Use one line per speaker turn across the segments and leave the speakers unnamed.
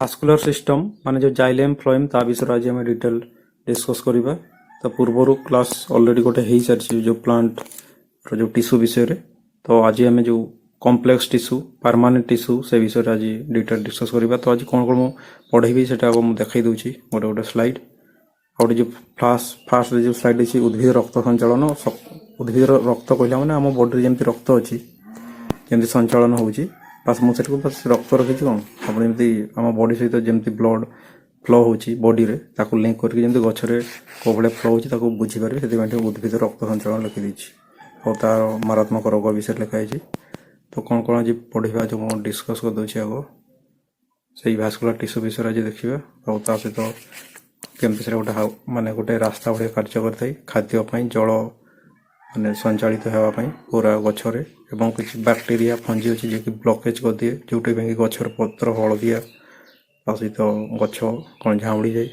Vascular system ମାନେ ଯେଉଁ xylem phloem ତା ବିଷୟରେ ଆଜି ଆମେ ଡିଟେଲ ଡିସ୍କସ୍ କରିବା। ତା ପୂର୍ବରୁ କ୍ଲାସ୍ ଅଲରେଡ଼ି ଗୋଟେ ହେଇସାରିଛି ଯେଉଁ ପ୍ଲାଣ୍ଟର ଯେଉଁ ଟିସ୍ୟୁ ବିଷୟରେ। ତ ଆଜି ଆମେ ଯେଉଁ କମ୍ପ୍ଲେକ୍ସ ଟିସ୍ୟୁ ପରମାନେଣ୍ଟ ଟିସ୍ୟୁ ସେ ବିଷୟରେ ଆଜି ଡିଟେଲ ଡିସ୍କସ୍ କରିବା। ତ ଆଜି କ'ଣ କ'ଣ ମୁଁ ପଢ଼େଇବି ସେଟା ଆଗ ମୁଁ ଦେଖାଇ ଦେଉଛି ଗୋଟେ ଗୋଟେ ସ୍ଲାଇଡ୍। ଆଉ ଗୋଟେ ଯେଉଁ ଫାର୍ଷ୍ଟରେ ଯେଉଁ ସ୍ଲାଇଡ୍ ଅଛି ଉଦ୍ଭିଦ ରକ୍ତ ସଞ୍ଚାଳନ। ଉଦ୍ଭିଦର ରକ୍ତ କହିଲା ମାନେ ଆମ ବଡ଼ିରେ ଯେମିତି ରକ୍ତ ଅଛି ଯେମିତି ସଞ୍ଚାଳନ ହେଉଛି, ବାସ୍ ମୁଁ ସେଠାକୁ ବାସ୍ ରକ୍ତ ରଖିଛି କ'ଣ ଆପଣ ଯେମିତି ଆମ ବଡ଼ି ସହିତ ଯେମିତି ବ୍ଲଡ଼ ଫ୍ଲୋ ହେଉଛି ବଡ଼ିରେ ତାକୁ ଲିଙ୍କ କରିକି ଯେମିତି ଗଛରେ କେଉଁ ଭଳିଆ ଫ୍ଲୋ ହେଉଛି ତାକୁ ବୁଝିପାରିବେ, ସେଥିପାଇଁ ଟିକେ ଉଦ୍ଭିଦ ରକ୍ତ ସଞ୍ଚାଳନ ଲେଖିଦେଇଛି। ଆଉ ତାର ମାରାତ୍ମକ ରୋଗ ବିଷୟରେ ଲେଖା ହେଇଛି। ତ କ'ଣ କ'ଣ ଆଜି ପଢ଼ିବା ଯେଉଁ ମୁଁ ଡିସ୍କସ୍ କରିଦେଉଛି ଆଗ ସେଇ ଭାସ୍କୁଲାର ଟିସ୍ୟୁ ବିଷୟରେ ଆଜି ଦେଖିବା। ଆଉ ତା ସହିତ କେମିତି ସେଟା ଗୋଟେ ମାନେ ଗୋଟେ ରାସ୍ତା ଭଳିଆ କାର୍ଯ୍ୟ କରିଥାଏ ଖାଦ୍ୟ ପାଇଁ, ଜଳ ମାନେ ସଞ୍ଚାଳିତ ହେବା ପାଇଁ ପୁରା ଗଛରେ, ଏବଂ କିଛି ବ୍ୟାକ୍ଟେରିଆ ଫଞ୍ଜି ଅଛି ଯିଏକି ବ୍ଲକେଜ୍ କରିଦିଏ, ଯେଉଁଟା ପାଇଁ ଗଛର ପତ୍ର ହଳଦିଆ ତା ସହିତ ଗଛ କ'ଣ ଝାଉଁଳିଯାଏ।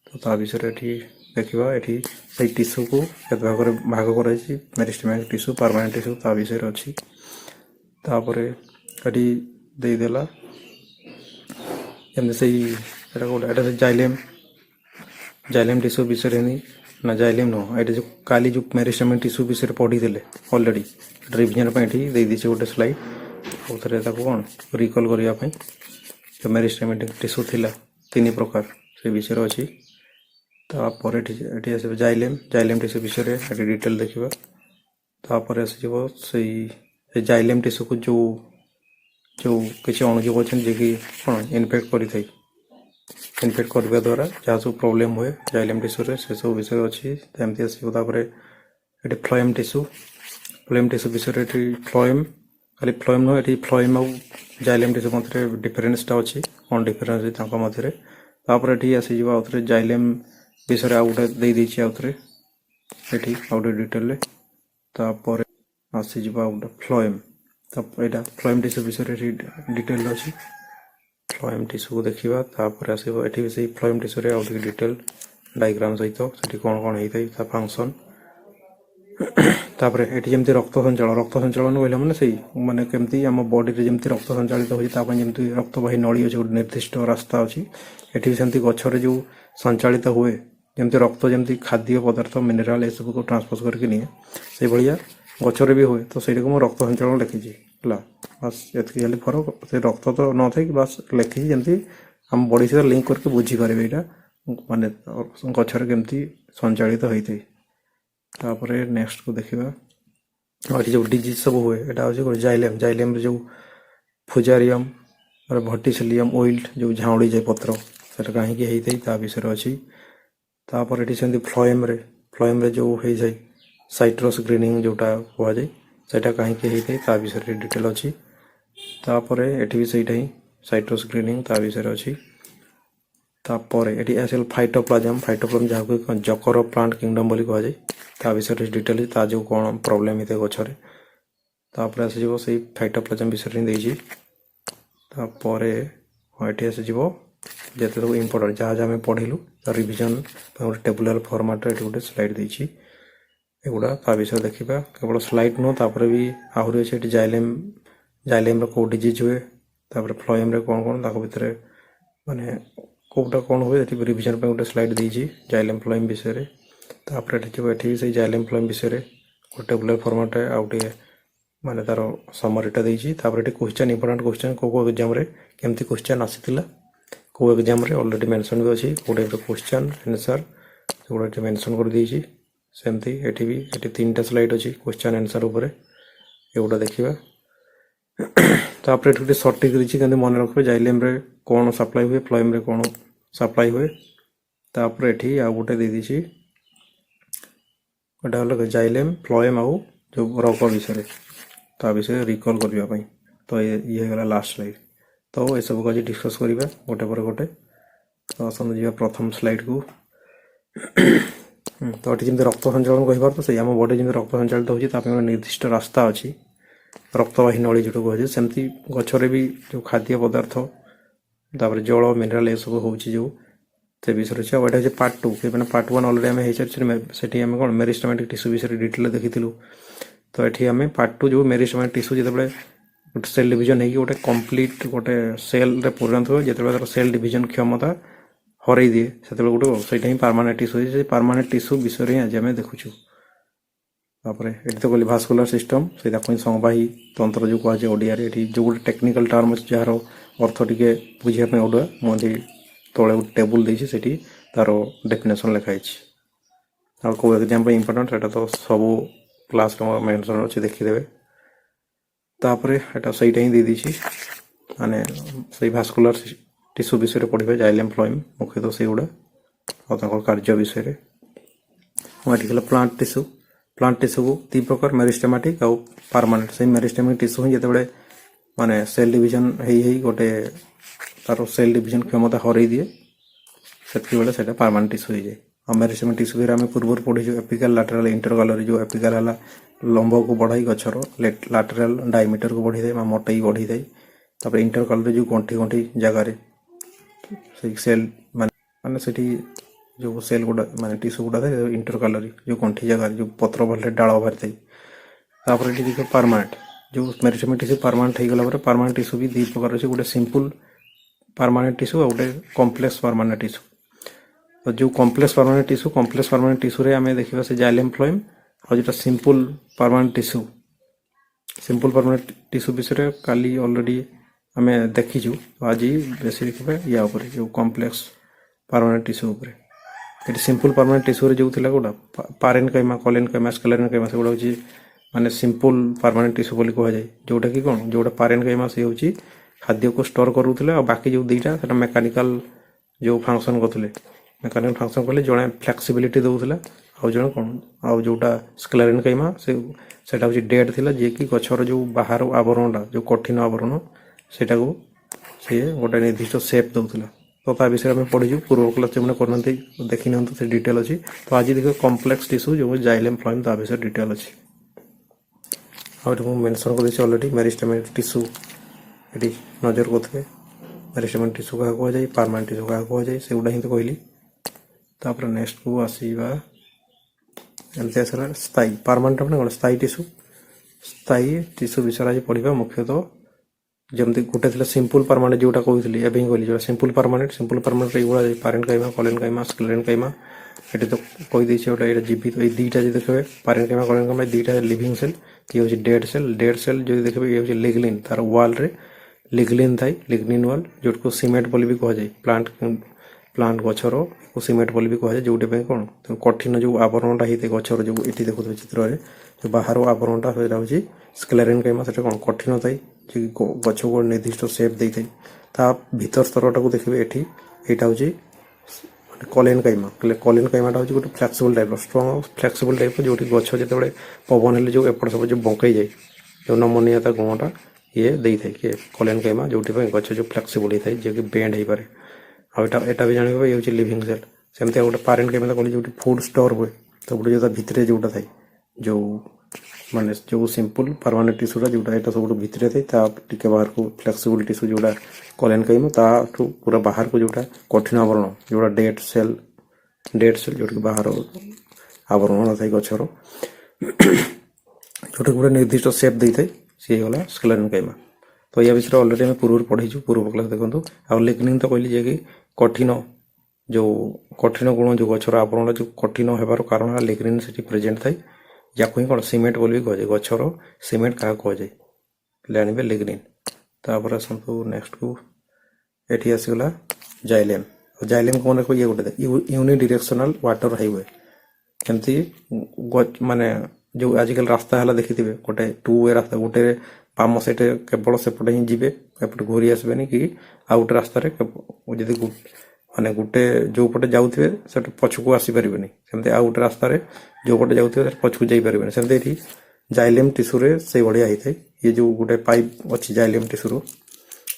ତ ତା ବିଷୟରେ ଏଠି ଦେଖିବା। ଏଠି ସେଇ ଟିସ୍ୟୁକୁ କେତେ ଭାଗରେ ଭାଗ କରାଯାଇଛି, ମେରିଷ୍ଟେମାଟିକ୍ ଟିସ୍ୟୁ, ପରମାନେଣ୍ଟ ଟିସ୍ୟୁ ତା ବିଷୟରେ ଅଛି। ତାପରେ ଏଠି ଦେଇଦେଲା ଏମିତି ସେଇ ଏଇଟା ଗୋଟେ ଏଇଟା ଜାଇଲେମ୍ ଟିସ୍ୟୁ ବିଷୟରେ ହିଁ ନା ଜାଇଲେମ୍ ନୁହଁ, ଏଇଟା ଯେଉଁ କାଲି ଯେଉଁ ମେରିଷ୍ଟେମାଟିକ୍ ଟିସ୍ୟୁ ବିଷୟରେ ପଢ଼ିଥିଲେ ଅଲରେଡ଼ି ରିଭିଜନ୍ ପାଇଁ ଏଠି ଦେଇଦେଇଛି ଗୋଟେ ସ୍ଲାଇଡ୍। ଆଉ ଥରେ ତାକୁ କ'ଣ ରିକଲ୍ କରିବା ପାଇଁ ଯେଉଁ ମେରିଷ୍ଟେମାଟିକ୍ ଟିସ୍ୟୁ ଥିଲା 3 ପ୍ରକାର ସେ ବିଷୟରେ ଅଛି। ତାପରେ ଏଠି ଆସିବ ଜାଇଲେମ୍ ଟିସ୍ୟୁ ବିଷୟରେ ଏଠି ଡିଟେଲ୍ ଦେଖିବା। ତାପରେ ଆସିଯିବ ସେଇ ଜାଇଲେମ୍ ଟିସ୍ୟୁକୁ ଯେଉଁ କିଛି ଅଣୁଜୀବ ଅଛନ୍ତି ଯିଏକି କ'ଣ ଇନଫେକ୍ଟ କରିଥାଏ, ଇନଫେକ୍ଟ କରିବା ଦ୍ୱାରା ଯାହା ସବୁ ପ୍ରୋବ୍ଲେମ୍ ହୁଏ ଜାଇଲେମ୍ ଟିସ୍ୟୁରେ ସେସବୁ ବିଷୟରେ ଅଛି। ଏମିତି ଆସିବ। ତାପରେ ଏଠି ଫ୍ଲୋଏମ୍ ଟିସ୍ୟୁ ବିଷୟରେ ଏଠି ଖାଲି ଫ୍ଲୋଏମ୍ ନୁହେଁ, ଏଠି ଫ୍ଲୋଏମ୍ ଆଉ ଜାଇଲେମ୍ ଟିସ୍ୟୁ ମଧ୍ୟରେ ଡିଫରେନ୍ସଟା ଅଛି, କ'ଣ ଡିଫରେନ୍ସ ଅଛି ତାଙ୍କ ମଧ୍ୟରେ। ତାପରେ ଏଠି ଆସିଯିବ ଆଉଥରେ ଜାଇଲେମ୍ ବିଷୟରେ ଆଉ ଗୋଟେ ଦେଇଦେଇଛି ଆଉଥରେ ଏଠି ଆଉ ଗୋଟେ ଡିଟେଲରେ। ତାପରେ ଆସିଯିବ ଆଉ ଗୋଟେ ଫ୍ଲୋଏମ୍। ତ ଏଇଟା ଫ୍ଲୋଏମ୍ ଟିସ୍ୟୁ ବିଷୟରେ ଏଠି ଡିଟେଲ୍ ଅଛି। ଫ୍ଲୋଏମ୍ ଟିସ୍ୟୁକୁ ଦେଖିବା। ତାପରେ ଆସିବ ଏଠି ବି ସେଇ ଫ୍ଲୋଏମ୍ ଟିସ୍ୟୁରେ ଆଉ ଟିକେ ଡିଟେଲ୍ ଡାଇଗ୍ରାମ୍ ସହିତ ସେଠି କ'ଣ କ'ଣ ହେଇଥାଏ ତା ଫଙ୍କସନ୍। ତାପରେ ଏଠି ଯେମିତି ରକ୍ତ ସଞ୍ଚାଳନ କହିଲା ମାନେ ସେଇ ମାନେ କେମିତି ଆମ ବଡ଼ିରେ ଯେମିତି ରକ୍ତ ସଞ୍ଚାଳିତ ହେଉଛି ତା ପାଇଁ ଯେମିତି ରକ୍ତବାହୀ ନଳୀ ଅଛି, ଗୋଟେ ନିର୍ଦ୍ଦିଷ୍ଟ ରାସ୍ତା ଅଛି। ଏଠି ବି ସେମିତି ଗଛରେ ଯେଉଁ ସଞ୍ଚାଳିତ ହୁଏ, ଯେମିତି ରକ୍ତ ଯେମିତି ଖାଦ୍ୟ ପଦାର୍ଥ ମିନେରାଲ ଏସବୁକୁ ଟ୍ରାନ୍ସପୋଜ କରିକି ନିଏ, ସେଇଭଳିଆ ଗଛରେ ବି ହୁଏ। ତ ସେଇଟାକୁ ମୁଁ ରକ୍ତ ସଞ୍ଚାଳନ ଲେଖିଛି ହେଲା। ବାସ୍ ଏତିକି ଖାଲି ଫରକ, ସେ ରକ୍ତ ତ ନଥାଏ କି ବାସ୍ ଲେଖିଛି ଯେମିତି ଆମ ବଡ଼ି ସହିତ ଲିଙ୍କ କରିକି ବୁଝିପାରିବେ ଏଇଟା ମାନେ ଗଛରେ କେମିତି ସଞ୍ଚାଳିତ ହୋଇଥାଏ। ତାପରେ ନେକ୍ସଟକୁ ଦେଖିବା। ଏଠି ଯେଉଁ ଡିଜିଜ୍ ସବୁ ହୁଏ ଏଇଟା ହେଉଛି ଗୋଟେ ଜାଇଲେମ୍ରେ ଯେଉଁ ଫୁଜାରିୟମ୍ ଭର୍ଟିସିଲିୟମ୍ ଓଇଲ୍ଟ ଯେଉଁ ଝାଉଁଳିଯାଏ ପତ୍ର, ସେଟା କାହିଁକି ହେଇଥାଏ ତା ବିଷୟରେ ଅଛି। ତାପରେ ଏଠି ସେମିତି ଫ୍ଲୋଏମ୍ରେ ଯେଉଁ ହେଇଯାଏ ସାଇଟ୍ରସ୍ ଗ୍ରୀନିଂ ଯେଉଁଟା କୁହାଯାଏ, ସେଇଟା କାହିଁକି ହେଇଥାଏ ତା ବିଷୟରେ ଡିଟେଲ୍ ଅଛି। ତାପରେ ଏଠି ବି ସେଇଟା ହିଁ ସାଇଟ୍ରସ୍ ଗ୍ରୀନିଂ ତା ବିଷୟରେ ଅଛି। ତାପରେ ଏଠି ଆସିଗଲା ଫାଇଟୋପ୍ଲାଜମ୍ ଯାହାକୁ ଜକର ପ୍ଲାଣ୍ଟ କିଙ୍ଗଡମ୍ ବୋଲି କୁହାଯାଏ, ତା ବିଷୟରେ ଡିଟେଲ୍ ତା ଯେଉଁ କ'ଣ ପ୍ରୋବ୍ଲେମ୍ ହେଇଥାଏ ଗଛରେ। ତାପରେ ଆସିଯିବ ସେଇ ଫାଇଟୋପ୍ଲାଜମ୍ ବିଷୟରେ ହିଁ ଦେଇଛି। ତାପରେ ଏଠି ଆସିଯିବ ଯେତେ ସବୁ ଇମ୍ପୋର୍ଟାଣ୍ଟ ଯାହା ଆମେ ପଢ଼ିଲୁ ରିଭିଜନ୍ ପାଇଁ ଗୋଟେ ଟେବୁଲାର ଫର୍ମାଟ୍ରେ ଏଠି ଗୋଟେ ସ୍ଲାଇଡ୍ ଦେଇଛି। ଏଗୁଡ଼ା ତା ବିଷୟରେ ଦେଖିବା। କେବଳ ସ୍ଲାଇଡ୍ ନୁହଁ, ତାପରେ ବି ଆହୁରି ଅଛି ଏଠି ଜାଇଲେମ୍ର କେଉଁ ଡିଜିଜ୍ ହୁଏ, ତାପରେ ଫ୍ଲୋଏମ୍ରେ କ'ଣ ତାଙ୍କ ଭିତରେ ମାନେ କେଉଁଟା କ'ଣ ହୁଏ, ଏଠି ରିଭିଜନ୍ ପାଇଁ ଗୋଟେ ସ୍ଲାଇଡ୍ ଦେଇଛି ଜାଇଲେମ୍ ଫ୍ଲୋଏମ୍ ବିଷୟରେ। ତାପରେ ଏଠି ଯିବ, ଏଠି ସେଇ ଜାଇଲେମ୍ ଫ୍ଲୋଏମ୍ ବିଷୟରେ ଗୋଟେ ଟେବୁଲାର ଫର୍ମାଟ୍ରେ ଆଉ ଟିକେ ମାନେ ତାର ସମରିଟା ଦେଇଛି। ତାପରେ ଏଠି ଇମ୍ପୋର୍ଟାଣ୍ଟ କ୍ୱେଶ୍ଚନ୍ କେଉଁ ଏକ୍ଜାମ୍ରେ କେମିତି କ୍ୱେଶ୍ଚନ୍ ଆସିଥିଲା, କେଉଁ ଏକ୍ଜାମ୍ରେ ଅଲରେଡ଼ି ମେନସନ୍ ବି ଅଛି, କେଉଁ ଟାଇପ୍ର କ୍ୱେଶ୍ଚନ୍ ଆନ୍ସର୍ ସେଗୁଡ଼ା ଏଠି ମେନସନ୍ କରିଦେଇଛି। ସେମିତି ଏଠି 3ଟା ସ୍ଲାଇଡ୍ ଅଛି କ୍ୱେଶ୍ଚନ୍ ଆନ୍ସର୍ ଉପରେ, ଏଗୁଡ଼ା ଦେଖିବା। ତାପରେ ଏଠି ଗୋଟେ ସର୍ଟିକ୍ ଦେଇଛି, କେମିତି ମନେ ରଖିବେ ଜାଇଲେମ୍ରେ କ'ଣ ସପ୍ଲାଇ ହୁଏ, ଫ୍ଲୋଏମ୍ରେ କ'ଣ ସପ୍ଲାଇ ହୁଏ। ତାପରେ ଏଠି ଆଉ ଗୋଟେ ଦେଇଦେଇଛି, ଏଇଟା ହେଲା ଜାଇଲେମ୍ ଫ୍ଲୋଏମ୍ ଆଉ ଯେଉଁ ରୋଗ ବିଷୟରେ ତା ବିଷୟରେ ରିକଲ୍ କରିବା ପାଇଁ। ତ ଇଏ ହେଇଗଲା ଲାଷ୍ଟ ସ୍ଲାଇଡ୍। ତ ଏସବୁକୁ ଆଜି ଡିସ୍କସ୍ କରିବା ଗୋଟେ ପରେ ଗୋଟେ। ତ ଆସନ୍ତୁ ଯିବା ପ୍ରଥମ ସ୍ଲାଇଡ୍କୁ। ତ ଏଠି ଯେମିତି ରକ୍ତ ସଞ୍ଚାଳନ କହିପାରୁଛ, ସେଇ ଆମ ବଡ଼ି ଯେମିତି ରକ୍ତ ସଞ୍ଚାଳିତ ହେଉଛି ତା ପାଇଁ ଗୋଟେ ନିର୍ଦ୍ଦିଷ୍ଟ ରାସ୍ତା ଅଛି, ରକ୍ତବାହୀ ନଳୀ ଯେଉଁଟା କୁହାଯାଏ। ସେମିତି ଗଛରେ ବି ଯେଉଁ ଖାଦ୍ୟ ପଦାର୍ଥ ତାପରେ ଜଳ ମିନେରାଲ ଏସବୁ ହେଉଛି ଯେଉଁ ସେ ବିଷୟରେ ଅଛି। ଆଉ ଏଇଟା ହେଉଛି ପାର୍ଟ 2, ମାନେ ପାର୍ଟ 1 ଅଲରେଡ଼ି ଆମେ ହେଇସାରିଛୁ। ସେଠି ଆମେ କ'ଣ ମେରିଷ୍ଟେମାଟିକ୍ ଟିସ୍ୟୁ ବିଷୟରେ ଡିଟେଲ୍ ଦେଖିଥିଲୁ। ତ ଏଠି ଆମେ ପାର୍ଟ 2 ଯେଉଁ ମେରିଷ୍ଟେମାଟିକ୍ ଟିସ୍ୟୁ ଯେତେବେଳେ गोटे सेल डिविजन होगी गोटे कंप्लीट गोटे सेल रे परिणत हुए जो सेल डिविजन क्षमता हरई दिए से गोटे से परमानेंट टिश्यू से परमानेंट टिश्यू विषय ही आज आम देखुचु ये तो कहली भास्कुलर सिस्टम से संवाही तंत्र जो कहुए ओडिया जो गोटे टेक्निकल टर्म जार अर्थ टे बुझापी ओडुआ मुझे तले गोटे टेबुल देसी से तार डेफिनेशन लिखाई कौ एग्जाम इंपोर्टेंट से तो सब क्लास मेंशन अच्छे देखीदे तापर एटा सहीटा ही दे दीची माने से भास्कुलर टिश्यू विषय पढ़े जाइलेम फ्लोएम मुख्यतः से गुड़ा और कार्य विषय प्लांट टिश्यू को दी प्रकार मेरिस्टेमेटिक और परमानेंट से मेरिस्टेमेटिक टिश्यू ही जो माने सेल डिविजन ही गोटे तार सेल डिविजन क्षमता हरई दिए से परमानेंट टिश्यू हो जाए और मेरिस्टेमेटिक टिश्यू आम पूर्व पढ़ी एपिकल लैटरल इंटरकलर जो एपिकल है लंब को बढ़ाई गचर लैटरल डायमीटर को बढ़ी दे मोटाई बढ़ी दे तापर इंटरकलर जो गंठी गंठी जगार सेल माने से जो सेल गुड़ा माने टिश्यू गुड़ा था इंटरकलर जो गंठी जगार जो पत्र भले डाल बाहरी थापर ये देखिए परमानेंट जो मेरिस्टेमेटिक टिश्यू परमानेंट हो गला परमानेंट टिश्यू भी दी प्रकार अच्छे गोटे सिंपल परमानेंट टिश्यू और गोटे कॉम्प्लेक्स परमानेंट टिश्यू तो जो कॉम्प्लेक्स परमानेंट टिश्यू रे आमे देखिबा से जाइलेम फ्लोएम और जो सिंपल परमानेंट टिश्यू विषय काली ऑलरेडी आमे देखीचु तो आज बेसी देखिबा या ऊपर जो कॉम्प्लेक्स परमानेंट टिश्यू ऊपर ये सिंपल परमानेंट टिश्यू रे जो थिला गोडा पारेनकाइमा कोलेनकाइमा स्क्लेरेनकाइमा से गोडा होची माने सिंपल परमानेंट टिश्यू बोली कह जाए जोटा कि कोन जोटा पारेनकाइमा से होची खाद्य को स्टोर करूथिले और बाकी जो दुईटा सेटा मेकानिकल जो फंक्शन करथिले मेकानिकल फंक्शन कले जणे फ्लेक्सिबिलिटी दउथिला और जण कोन आ जोटा स्क्लेरेनकाइमा सेटा होची डेड थिला जे कि गछर जो बाहर आवरणटा जो कठिन आवरण सेटा को से गोटे निर्दिष्ट शेप दउथिला तो ता विषय में पढ़ी पूर्व क्लास जो करना देखी ना से डिटेल अच्छी तो आज देखिए कॉम्प्लेक्स टिश्यू जो जाइलेम फ्लोएम ता विषय डिटेल अच्छी और मेंशन कर ऑलरेडी मेरिस्टेमेटिक टिश्यू ये नजर करेंगे मेरिस्टेमेटिक टिश्यू क्या कहुए परमानेंट टिश्यू क्या कहुए से गुड़ा ही तो कहली तापर नेक्स्ट को आसवा एमती आसला स्थायी परमानेंट मैंने कौन स्थायी टिश्यू विषय आज पढ़ा मुख्यतः जमती गोटे थी सिंपल परमानेंट जोटा कहली एवं कहली जो सिंपल परमानेंट युवा पारेनकाइमा कोलेनकाइमा स्क्लेरेनकाइमा ये तो कहीदे गोटे जीवित ये दुईटा जो देखिए पारेनकाइमा कोलेनकाइमा दुईटा लिविंग सेल ये हूँ डेड सेल जो देखिए ये हूँ लिग्निन तार वाल रे लिग्निन थाई लिग्निन वाल जो सीमेंट बोली भी कहुए प्लांट गछर को सीमेंट बोली भी कहुए जोटे कौन कठिन जो आवरणटा होता है गछर जो ये देखुए चित्र में जो बाहर आवरणटा हूँ स्क्लेरेनकाइमा से कौन कठिन थाई गछ को निर्दिष्ट सेप दे था भीतर स्तरटा को देखिए यहाँ हूँ कोलेनकाइमा कोलेनकाइमाटा हूँ गोटे फ्लेक्सिबल टाइप स्ट्रंग फ्लेक्सिबल टाइप जो गछ जो पवन हेल्ले जो एपट सब जो बंकई जाए जो नमनीयता गुणटा ये दे था किए कोलेनकाइमा जो गछ जो फ्लेक्सिबल होता है जो कि बेंड हो पाए आटा भी जानवे ये हूँ लिविंग सेल सेमती गोटे पारेनकाइमा कहली जो फूड स्टोर हुए तो गोटे जो भितर जोटा था जो माने जो सिंपल परमानेंट टिश्यूटा जोटा यहाँ सब भितर था टे बाहर को फ्लेक्सिबल टिश्यू जोटा कोलेनकाइमा ताठू पूरा बाहर को जोटा कठिन आवरण जोटा डेड सेल जोटा बाहर आवरण था गछर जोटा गोटे निर्दिष्ट सेप दे था सी गला स्क्लेरेनकाइमा तो या विषय ऑलरेडी आम पूर्व पढ़ी पूर्व क्लास देखो आ लिग्निन तो कहली जे कि कठिन गुण जो गछर आवरण जो कठिन होबार कारण लिग्निन से प्रेजेंट थाई या ही कौन सीमेंट बोली भी कहुए गछर सीमेंट क्या कहुए जानवे लिग्निन तापर आसतु नेक्स्ट को ये आसगला जाइलेम कौन ये गोटे यूनिडिरेक्शनल वाटर हाईवे केमती माने जो आजिकल रास्ता है देखी गोटे 2 वे रास्ता गोटे बाम साइड केवल सेपटे ही जी एपटे घूरी आसबेनि कि आ गोटे रास्त जदि माने गोटे जो पटे जाऊे से पछक आसीपारे सेमती आ गोटे रास्त जो पटे जाऊे पछक जापारे सेमती जाइलेम टिश्यू से भाया होता है ये जो गोटे पाइप अच्छी जाइलेम टिश्यू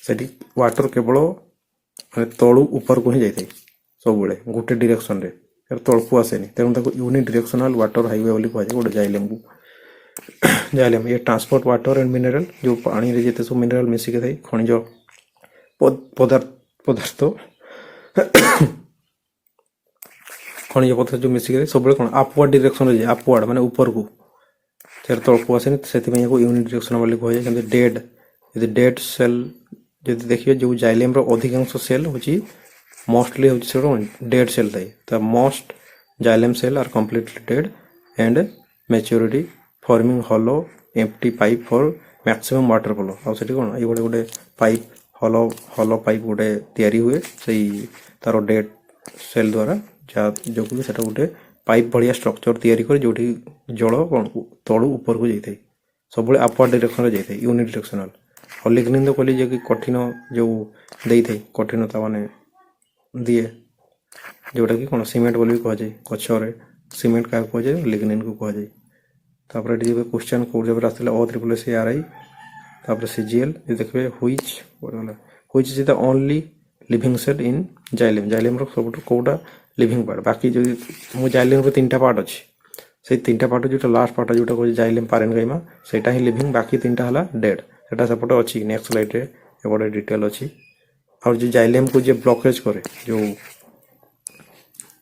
से वाटर केवल माने तलू ऊपर को ही जाए सब गोटे डिरेक्शन रे तल को आसेनि तेणु यूनिडिरेक्शनल वाटर हाईवे बोली कहुए गोटे जाइलेम को जाइलेम ये ट्रांसपोर्ट वाटर एंड मिनरल जो पानी रे जिते सब मिनरल मिसिक थाई खनिज पदार्थ खनिज पदार्थ जो मिसिक सब कौन अपवर्ड डिरेक्शन रे अपवर्ड माने ऊपर को तेर तल को आसेनि से यूनिडिरेक्शन बोली कहुए डेड यदि डेड सेल जदि देखिए जो जाइलेम रो अधिकांश सेल होची मोस्टली होची से डेड सेल थाई the most xylem cell are completely dead and maturity forming hollow empty pipe for maximum water flow आ सेठी कोन ए गोटे पाइप हॉलो हॉलो पाइप गोटे तैयारी हुए सही तारो डेड सेल द्वारा जा जो कि सेटा गोटे पाइप भलिया स्ट्रक्चर तैयारी कर जोठी जल कोन तळु ऊपर को जाइथाय सबले अपवर्ड डायरेक्शन रे जाइथाय यूनिडायरेक्शनल और लिग्निन तो कहली जे कि कठिन जो देइथाय कठिनता माने दिए जोटा कि कोन सीमेंट बोली कह जाय गछरे सीमेंट का कह जाय लिग्निन को कह जाय तापर एटी क्वेश्चन कोड जब रास्ते ओ ट्रिपल सी आर आई तापर सीजीएल ये देखबे which is the only living cell in xylem xylem रो सब कोडा लिविंग पार्ट बाकी जो मो जाइलेम रो तीनटा पार्ट अछि से तीनटा पार्ट जोटा लास्ट पार्ट जोटा को जाइलेम पारेनकाइमा सेटा ही लिविंग बाकी तीनटा हला डेड सेटा सपोर्ट अछि नेक्स्ट स्लाइड रे एबोडे डिटेल अछि और जो जाइलेम को जे ब्लॉकेज करे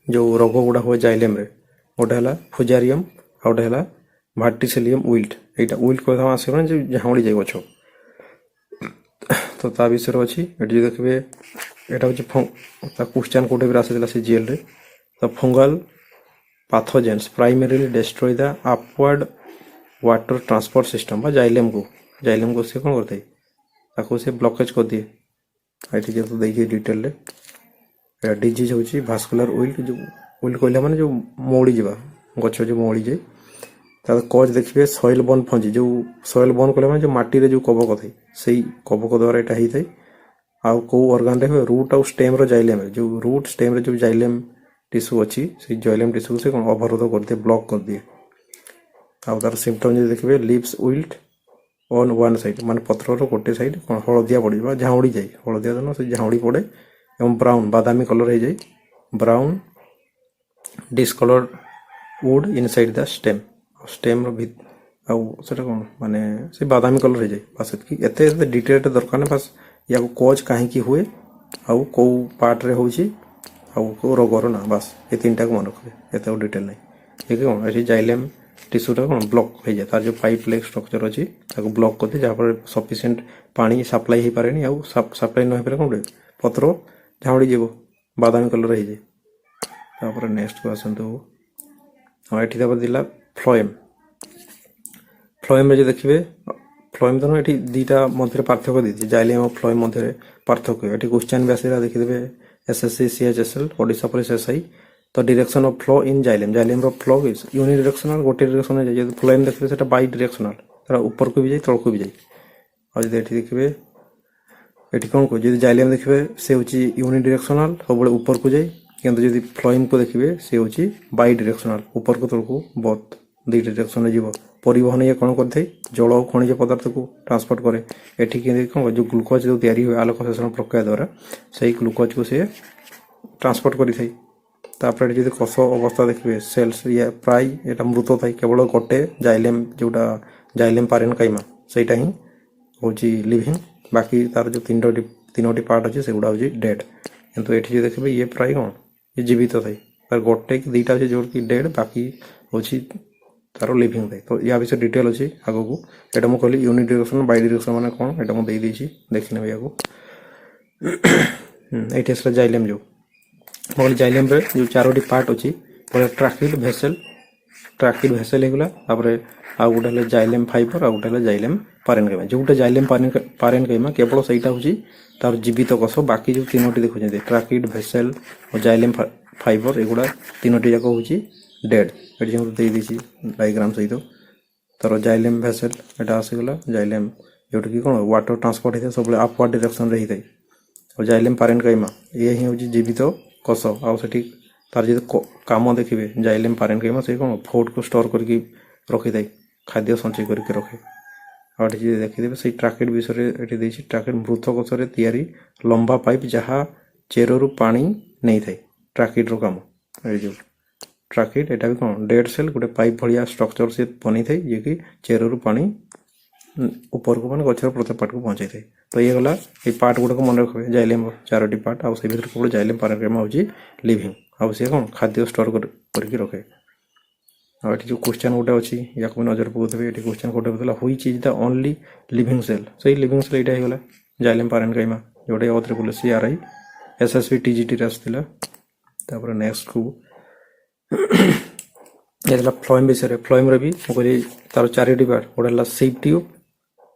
जो रोग गुडा हो जाइलेम रे गोटे हला फुजारियम और गोटे हला भार्टिसेलियम विल्ट एटा विल्ट को आसे जे झाउड़ी जाय गछो तो ता विषय अछि एटी देखबे एटा होची ता क्वेश्चन कोड भी आसे दिला से जेल रे तो fungal pathogens primarily destroy the upward water transport system बा जाइलेम को से कौन करते ताको से ब्लॉकेज कर दिए आईटी जो देखिए डिटेल रे डिजीज होची भास्कुलर विल्ट जो विल्ट कहला माने जो मोड़ी जीवा गछ जो मोड़ी जाय ता कॉज देखिए सॉइल बर्न फंजी जो सॉइल बर्न कहला माने जो माटी रे जो कबक थाई सेही कबक द्वारा एटा ही थाई आ को ऑर्गन रे रूट और स्टेम रो जाइलेम जो रूट स्टेम रे जो जाइलेम टिश्यू अच्छी से जाइलेम टिश्यू से कौन अवरोध कर दिए ब्लॉक कर दिए आ तार सिम्पटम जो देखिए lips wilt on one side माने पत्र रो गोटे साइड कौन हलदिया पड़ जाए झाउड़ी जाए हलदिया दिन से झाउड़ी पड़े एवं ब्राउन बादामी कलर हो जाए brown discoloured would inside the stem stem सेटा कौन माने से बादामी कलर हो जाए बस एते डिटेल दरकार ना बस या कॉज कहीं हुए आउ को पार्ट रे होची आउ रोगर ना बस ये तीनटा को मन रखे एत डिटेल नहीं ये कौन ये जाइलेम टिश्यूटा कौन ब्लॉक हो जाए तार जो पाइप लाइक स्ट्रक्चर अच्छी ब्लॉक करते जहाँफल सफिसीयंट पानी सप्लाई हो पारे आउ सप्लाई न हो पारे कौन पत्र झाउड़ी जीव बादामी कलर हो जाए नेक्स्ट को आसतु हाँ ये दिला फ्लोएम फ्लोएम जो देखिए फ्लोएम तो ये दीटा मध्य पार्थक्य दी जाइलेम और फ्लोएम मध्य पार्थक्य ये क्वेश्चन भी आसा देखिए SSC CHSL Odisha police SI तो direction of flow in xylem xylem रो फ्लो इज यूनिडायरेक्शनल गोटे डायरेक्शन में जाय फ्लोएम देखिए सेटा बाई डायरेक्शनल तारा ऊपर को भी जाय तळ को भी जाय और जे एठी देखिए एठी कोन को जे जाइलेम देखिए से होची यूनिडायरेक्शनल सबले ऊपर को जाय किंतु यदि फ्लोएम को देखिए से होची बाई डायरेक्शनल ऊपर को तळ को बहुत दी डायरेक्शन में जीव परिवहन ये कौन करते जल और खनिज पदार्थ को ट्रांसपोर्ट करे एठी के कौन जो ग्लूकोज जो तैयारी हुए आलोक संश्लेषण प्रक्रिया द्वारा से ग्लूकोज को से ट्रांसपोर्ट करी थाई तापर जो कष अवस्था देखिए सेल्स या प्राय एटा मृत थाई केवल गोटे जाइलेम जोटा जाइलेम पारेनकाइमा सेटा ही होची लिविंग बाकी तार जो तीनोटी पार्ट अच्छे सेगुड़ा होची डेड किंतु एठी जो देखिए ये प्राय कौन ये जीवित थाई तार गोटे कि दीटा अच्छे जो कि डेड बाकी होची तारो लिविंग थाई तो या विषय डिटेल अच्छी आगो को एटा मु कहली यूनिट डायरेक्शन बाई डायरेक्शन माने कोन एटा मु देई देछि देखि नेबे याको एठी असला जाइलेम जो मोल जाइलेम रे जो चारोटी पार्ट अछि पर ट्रैकिड भेसल हेगला तापरे आ गुडा ले जाइलेम फाइबर आ गुडा ले जाइलेम पारेनकाइमा जोटा जाइलेम पारेनकाइमा केवल सेटा होछि तार जीवित कोष बाकी जो तीनोटी देखु जे ट्रैकिड भेसल और जाइलेम फाइबर एगुडा तीनोटी जाको होछि डेड एटी जो दे दीची डायग्राम सहित तार जाइलेम भेसल एटा आसीगला जाइलेम जोटा कि कोन वाटर ट्रांसपोर्ट हेते सबले अपवर्ड डायरेक्शन रे हिते और जाइलेम पारेनकाइमा ये ही होची जीवित कोष आ सेठी तार जे काम देखिबे जाइलेम पारेनकाइमा से कोन फूड को स्टोर करके रखि दे खाद्य संचय करके रखे और जे देखिबे से ट्रैकेड विषय एटी देची ट्रैकेड मृत कोष रे तयारी लंबा पाइप जहा चेररु पानी नै थाई ट्रैकेड रो काम ए जो ट्रैकेड एटा भी कोन डेड सेल गोटे पाइप भलिया स्ट्रक्चर से बनी थाई जे कि चेररु पानी ऊपर को माने गछर प्रत्येक पार्ट को पहुंचाई थाई तो ये गला ए पार्ट गुडा को मन रखबे जाइलेम चारोटी पार्ट आ से भीतर को जाइलेम पारेनकाइमा होची लिविंग आ से कोन खाद्य स्टोर करके रखे और ये जो क्वेश्चन गोटे अच्छी या नजर पकाउे ये क्वेश्चन गोटे पता which is the only living cell से लिविंग सेल यहाँ होगा जाइलेम पारेन्काइमा जोटा अवधि बोले CRI SSB TGT आसाला। नेक्स्ट को ये फ्लोएम विषय फ्लोएम भी मुझे तार 4टी पार्ट गोटे सिप ट्यूब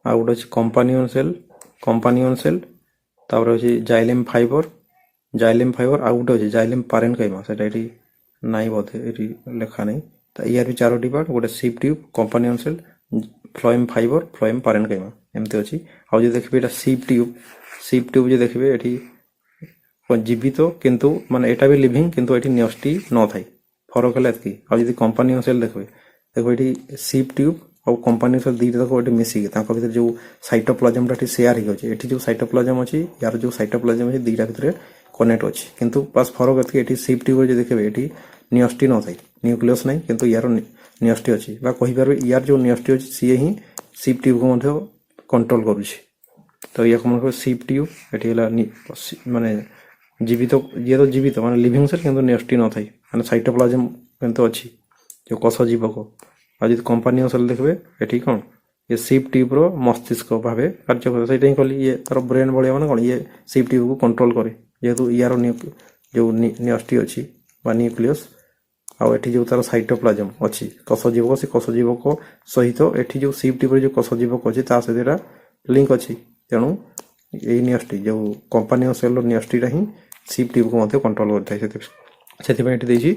आ गोटे कंपानियन सेल तापर अच्छे जाइलेम फाइबर आ गोटे अच्छे जाइलेम पारेन्काइमा से नाई बोधे ये लेखा नहीं यार भी 4टी पार्ट गोटे sieve tube companion cell phloem fibre phloem parenchyma एमती अच्छी आउ जो देखिए सिप ट्यूब जो देखिए ये जीवित किंतु माने एटा भी लिविंग किंतु ये न्यष्टि न थाई फरक है एति आउ कंपानियन सेल देखो ये सिप ट्यूब और कंपानियन सेल दुईटा तक ये मिसिक भर जो साइटोप्लाज्म सेयार होती है जो साइटोप्लाज्म अच्छी यार जो साइटोप्लाज्म अच्छी दुईटा भितर कनेक्ट अच्छी किंतु बस फरक एति सिप ट्यूब जो देखिए ये न्यष्टि न थाई न्यूक्लियस नहीं किंतु यार न्यष्टि अच्छी कहीपर यार जो न्यष्टि अच्छी सी ही सिप ट्यूब को कंट्रोल करुच्ची। तो या कौन सिप ट्यूब ये माने जीवित ये तो जीवित माने लिविंग सेल किंतु न्यष्टि न थाई माने साइटोप्लाज्म किंतु अच्छी जो कष जीवक आज कंपानियन सेल देखिए ये कौन ये सिप ट्यूब रो मस्तिष्क भाव कार्य करे से कहली ये तार ब्रेन भाया मैंने कौन ये सिप ट्यूब को कंट्रोल करे जेहेतु यार जो न्यष्टि अच्छी न्यूक्लियस आउ एठी जो तार साइटोप्लाज्म अच्छी कष जीवक से कष जीवक सहित एठी जो सिप ट्यूब जो कष जीवक अच्छी ता सहित लिंक अच्छी तेणु यही न्यष्टि जो कंपानियन सेल न्यष्टि ही सिप ट्यूब को कंट्रोल करता है से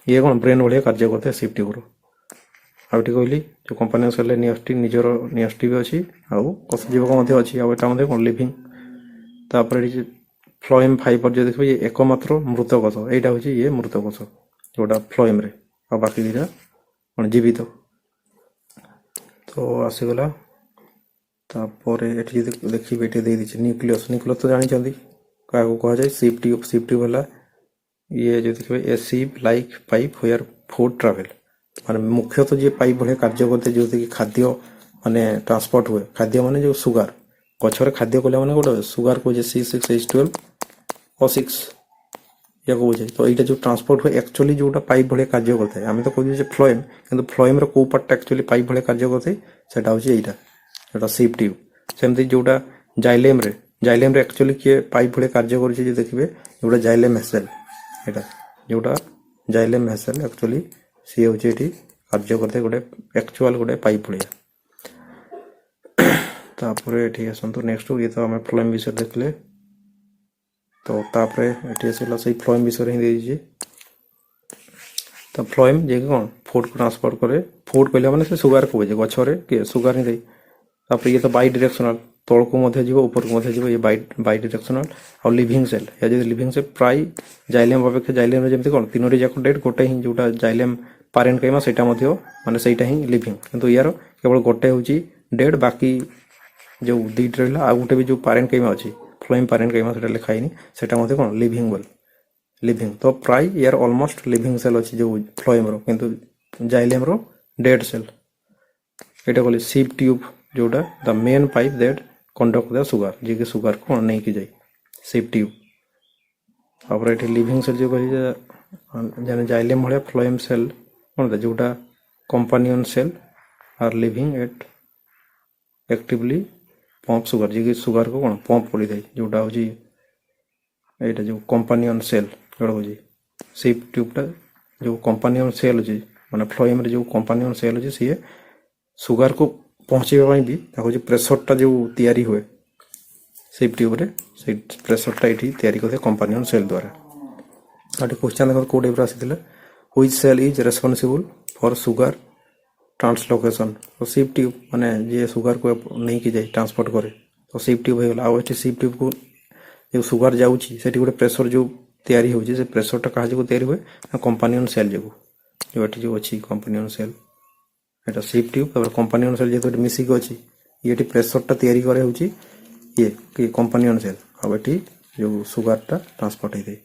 ये कौन ब्रेन भाया कार्य करता है सिप ट्यूब आउ कहली जो कंपानियन सेल न्यष्टि निजर न्यष्टि भी अच्छी आउ कष जीवक अच्छी आउ एटा कौन लिविंग तापर फ्लोएम फाइबर जो देखिए ये एकमात्र मृत कोष यहाँ हूँ ये मृत कोष जोटा फ्लोएम रे आ बाकी दुटा कौन जीवित तो आसीगला देखिए ये दे न्यूक्लियस तो जानते क्या कह जाए सिप ट्यूब है ये जो देखिए a sieve like pipe where food travel माने मुख्यतः जो पाइप भाई कार्य करते जो कि खाद्य माने ट्रांसपोर्ट हुए खाद्य माने जो सुगार गचर खाद्य कले मैंने गोटे सुगार को C6H12 O6 या बुझे तो यहाँ जो ट्रांसपोर्ट हुए एक्चुअली जोटा पाइप भाई कार्य करता है आम तो कहते फ्लोएम किंतु फ्लोएम रो पार्टा एक्चुअली पाइप भाई कार्य करता है सेटा हूँ यहाँ सिप ट्यूब सेमती जोटा जाइलेम रे एक्चुअली किए पाइप भाई कार्य कर देखिए जोटा जाइलेम हेसेल यहाँ जोटा जाइलेम हेसेल एक्चुअली सी हूँ ये कार्य करते गोटे एक्चुअल गोटे पाइप भाया तापर ये आसतु नेक्स्ट ये तो आम फ्लोएम विषय देखले तो तापर ये आसला से फ्लोएम विषय ही दे तो फ्लोएम जे कौन फूड को ट्रांसपोर्ट करे फूड कहले मैंने से सुगार को बुझे गचरे किए सुगार ही दे तापर ये तो बाई डिरेक्शनल तल को ऊपर को ये बाई डिरेक्शनल और लिविंग सेल या जो लिविंग सेल प्राय जाइलेम अपेक्षा जाइलेम जमी कौन तीनोटी जाक डेट गोटे ही जोटा जाइलेम पारेन्काइमा से माने सेटा ही लिविंग किंतु यार केवल गोटे हूँ डेड बाकी जो दुईट रहा आउ गोटे भी जो पारेन्काइमा अच्छी फ्लोएम पारेन्काइमा से लिखाई सेटा कौन लिविंग बोल लिविंग तो प्राय यार ऑलमोस्ट लिविंग सेल अच्छी जो फ्लोएम रो किंतु जाइलेम रो डेड सेल यहाँ कहली सिप ट्यूब जोटा the main pipe that conduct the sugar जी के सुगार को नहीं कि जाए सिप ट्यूब तापर ये लिविंग सेल जो कही जाइलेम भाया फ्लोएम सेल कौन था जोटा companion cell are living at actively pump sugar जी सुगार को कौन पंप कर जोटा हूँ यहाँ जो कंपानियन सेल जोड़ा हूँ सिप ट्यूबटा जो कंपानियन सेल अच्छी माने फ्लोएम जो कंपानियन सेल अच्छी सी सुगार को पहुँचाई भी हूँ प्रेसरटा जो तैयारी हुए सिप ट्यूब रे से प्रेसरटा ये तैयारी करते कंपानियन सेल द्वारा क्वेश्चन देखो कौ टाइप आसी which cell is responsible for sugar translocation तो सिप ट्यूब माने जे सुगार को नहीं कि जाए ट्रांसपोर्ट करे तो सिप ट्यूब हो गला आउ सिप ट्यूब को जो सुगार जाऊँगी से गोटे प्रेसर जो तैयारी हो प्रेसरटा क्या जो तैयारी हुए कंपानियन सेल जो जो अच्छी कंपानियन सेल यहाँ सिप ट्यूब तापर कंपानियन सेल जेहेतु मिसिक अच्छी ये प्रेसरटा तैयारी करे हूँ ये कंपानियन सेल आउ जो सुगारटा ट्रांसपोर्ट होता है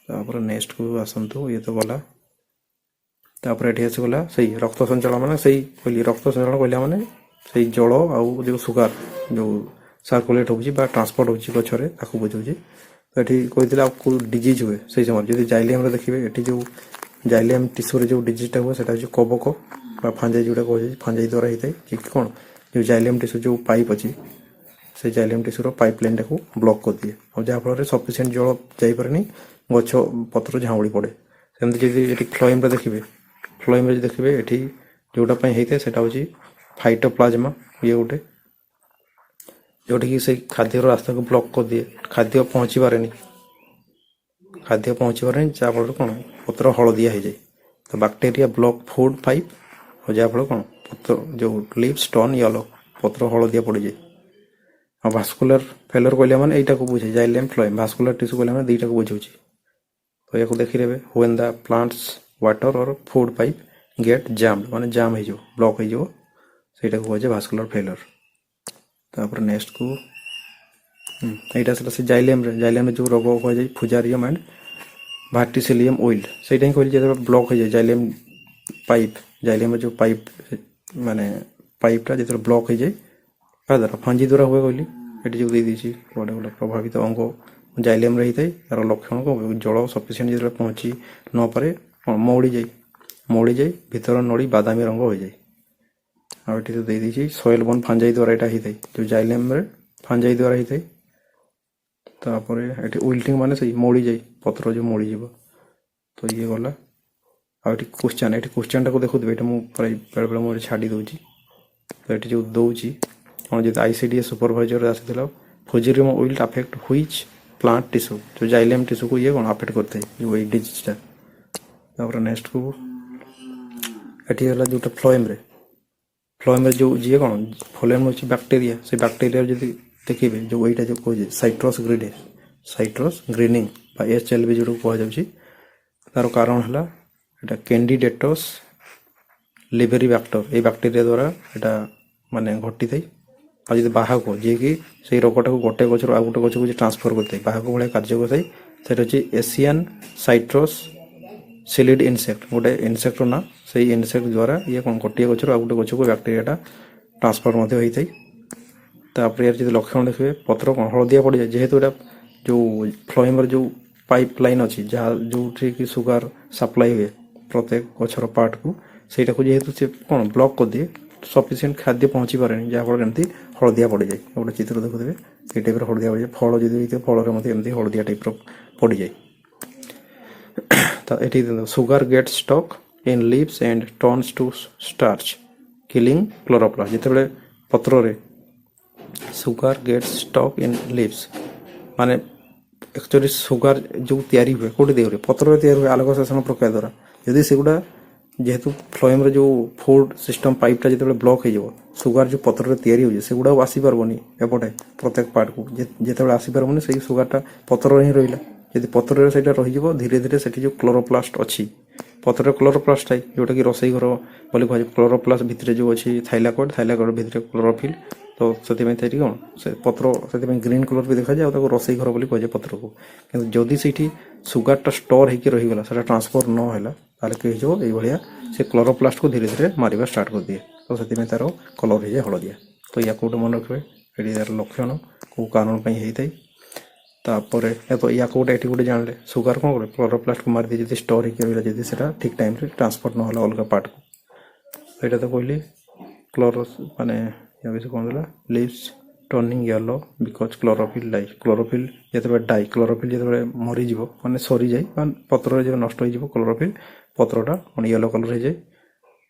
तापर नेक्स्ट को आसतु ये तो गला तापर ये आसगला से रक्त संचालन मैंने से कहली रक्त संचालन कहला मैंने से जल आउ जो सुगार जो सर्कुलेट हो ट्रांसपोर्ट हो गचरे बुझे तो ये कही आपको डिजीज हुए से समय जो जाइलेम देखिए ये जो जाइलियम टिश्यू जो डिजीजटा हुए सेटा हूँ कबक बा फांजाई जोटा कह फांजाई द्वारा होता है कि कौन जो जाइलियम टिश्यू जो पाइप अच्छी से जाइलियम टिश्यूर पाइपलाइन टाक ब्लॉक कर दिए और जहाँफल सफिसीयंट जल जापरेनि गछ पत्र झाउड़ी पड़े सेमती जब ये फ्लोएम देखिए फ्लोएम देखिए ये जोटा होता है सेटा हूँ फाइटोप्लाज्मा ये गोटे जोटा कि से खाद्य रास्ता को ब्लॉक कर दिए खाद्य पहुँची पारे जहाँफल कौन पत्र हलदिया हो जाए तो बैक्टीरिया ब्लॉक फूड पाइप और जहाँफल कौन पत्र जो लीव्स टर्न येलो पत्र हलदिया पड़ जाए और भास्कुलर फेलर कहले मैंने यहीटा को बुझे जाइलियम फ्लोएम भास्कुलर टिश्यू कहले मैंने दुईटा को बुझे तो या देखिए व्हेन द प्लांट्स वाटर और फूड पाइप गेट जाम माने जाम हो ब्लॉक हो सेटा को कहे भास्कुलर फेलर तापर नेक्स्ट को यहाँ से जाइलियम जो रोग कह फुजारियम एंड भार्टिसिलियम ऑयल से कहली जो ब्लॉक हो जाए जाइलियम जाइलियम जो पाइप माने पाइपटा जो ब्लॉक हो जाए क्या द्वारा फांजी द्वारा हुए कहली ये जो देती गोटे गोटे प्रभावित अंग जाइलियम रही है तार लक्षण को जल सफिसीयंट जो पहुँची न पारे मौड़ी जाए भीतर नड़ी बादामी रंग हो जाए आ तो देती सॉइल बोर्न फांजाई द्वारा यहाँ होता है जो जाइलियम फांजाई द्वारा होता है तापर ये उल्टिंग माने से मौड़ी जाए पत्र जो मौड़ी जीव तो ये गला क्वेश्चन टाक देखुवे ये मुझे बेले बेले मुझे छाड़ी दूसरी तो ये जो दूसरी कौन जो आईसीडीएस सुपरवाइजर आसाला fusarium wilt affect which plant tissue जो जाइलियम टिश्यू को ये कौन अफेक्ट करते हैं जो ये डिजीजटा तापर नेक्स्ट को ये जोटा फ्लोएम जो जी कौन फ्लोएम अच्छे बैक्टेरिया से बैक्टेरिया जो देखिए जो यहीटा जो कहे साइट्रस ग्रीनिंग HLV जो कहुच्छी तार कारण है यहाँ कैंडिडेटस लिवेरी बैक्टर ये बैक्टेरिया द्वारा यहाँ माने घटी थाई आज जो बाहक जी कि से रोगटा को गोटे गचर आ गोटे गच को ट्रांसफर करते बाहक भाई कार्य करते से हूँ एशियन साइट्रस सिलिड इनसेक्ट गोटे इनसेक्ट ना से इनसेक्ट द्वारा ये कौन गोटे गचर आ गोटे गच को बैक्टेरिया ट्रांसफर होता है तापर यार जो लक्षण देखिए पत्र कौन हलदिया पड़ जाए जेहेतु यहाँ जो फ्लोएम जो पाइप लाइन अच्छी जहाँ जो कि सुगार सप्लाई हुए प्रत्येक गचर पार्ट को सहीटा को जेहेतु से कौन ब्लॉक कर दिए सफिसीयंट खाद्य पहुँची पारे जहाँफल एमती हलदिया पड़ जाए गोटे चित्र देखुवे ये टाइप हलदिया पड़ जाए फल जो फल एमती हलदिया टाइप पड़ जाए ये sugar get stuck in leaves and turns to starch killing chloroplast जिते पत्र sugar get stuck in leaves माने एक्चुअली सुगार जो तैयारी हुए कौटे दे पत्र तैयारी हुए आलोक शोषण प्रक्रिया द्वारा यदि सेगुड़ा जेहेतु फ्लोएम जो फूड सिस्टम पाइपटा जो ब्लॉक हो सुगार जो पत्र तैयारी हो सेगुड़ा आसीपारबनी एपटे प्रत्येक पार्ट को जिते आसीपारबनी से सुगारटा पत्र ही रहा यदि पत्र से रही धीरे धीरे से जो क्लोरोप्लास्ट अच्छी पत्र क्लोरोप्लास्ट है जोटा कि रोसई घर बोली कह क्लोरोप्लास्ट भितर जो अच्छी थाइलाकोइड भितर क्लोरोफिल तो से कौन से पत्र से ग्रीन कलर भी देखा जाए रोसई घर बोली कह पत्र को कि जदि से सुगारटा स्टोर होकर रहीगला से ट्रांसफर न है ताले भाया से क्लोरोप्लास्ट को धीरे धीरे मारिबा स्टार्ट कर दिए तो से तार कलर हो जाए हलदिया तो या गोटे मन रखिए ये तार लक्षण कौ कारण होता है तापर तो या गोटे ये गोटे जानले सुगार कौन करे क्लोरोप्लास्ट को मार दिए स्टोर होकर रही है ठीक टाइम ट्रांसफर ना अलग पार्ट को यहाँ तो कहली क्लोरो माने या विषय कौन था leaves turning yellow because chlorophyll die chlorophyll जो डाई क्लोरोफिल जो मरीज माने सरी जाए पत्र जो नष्ट हो क्लोरोफिल पत्रटा मैं येलो कलर हो जाए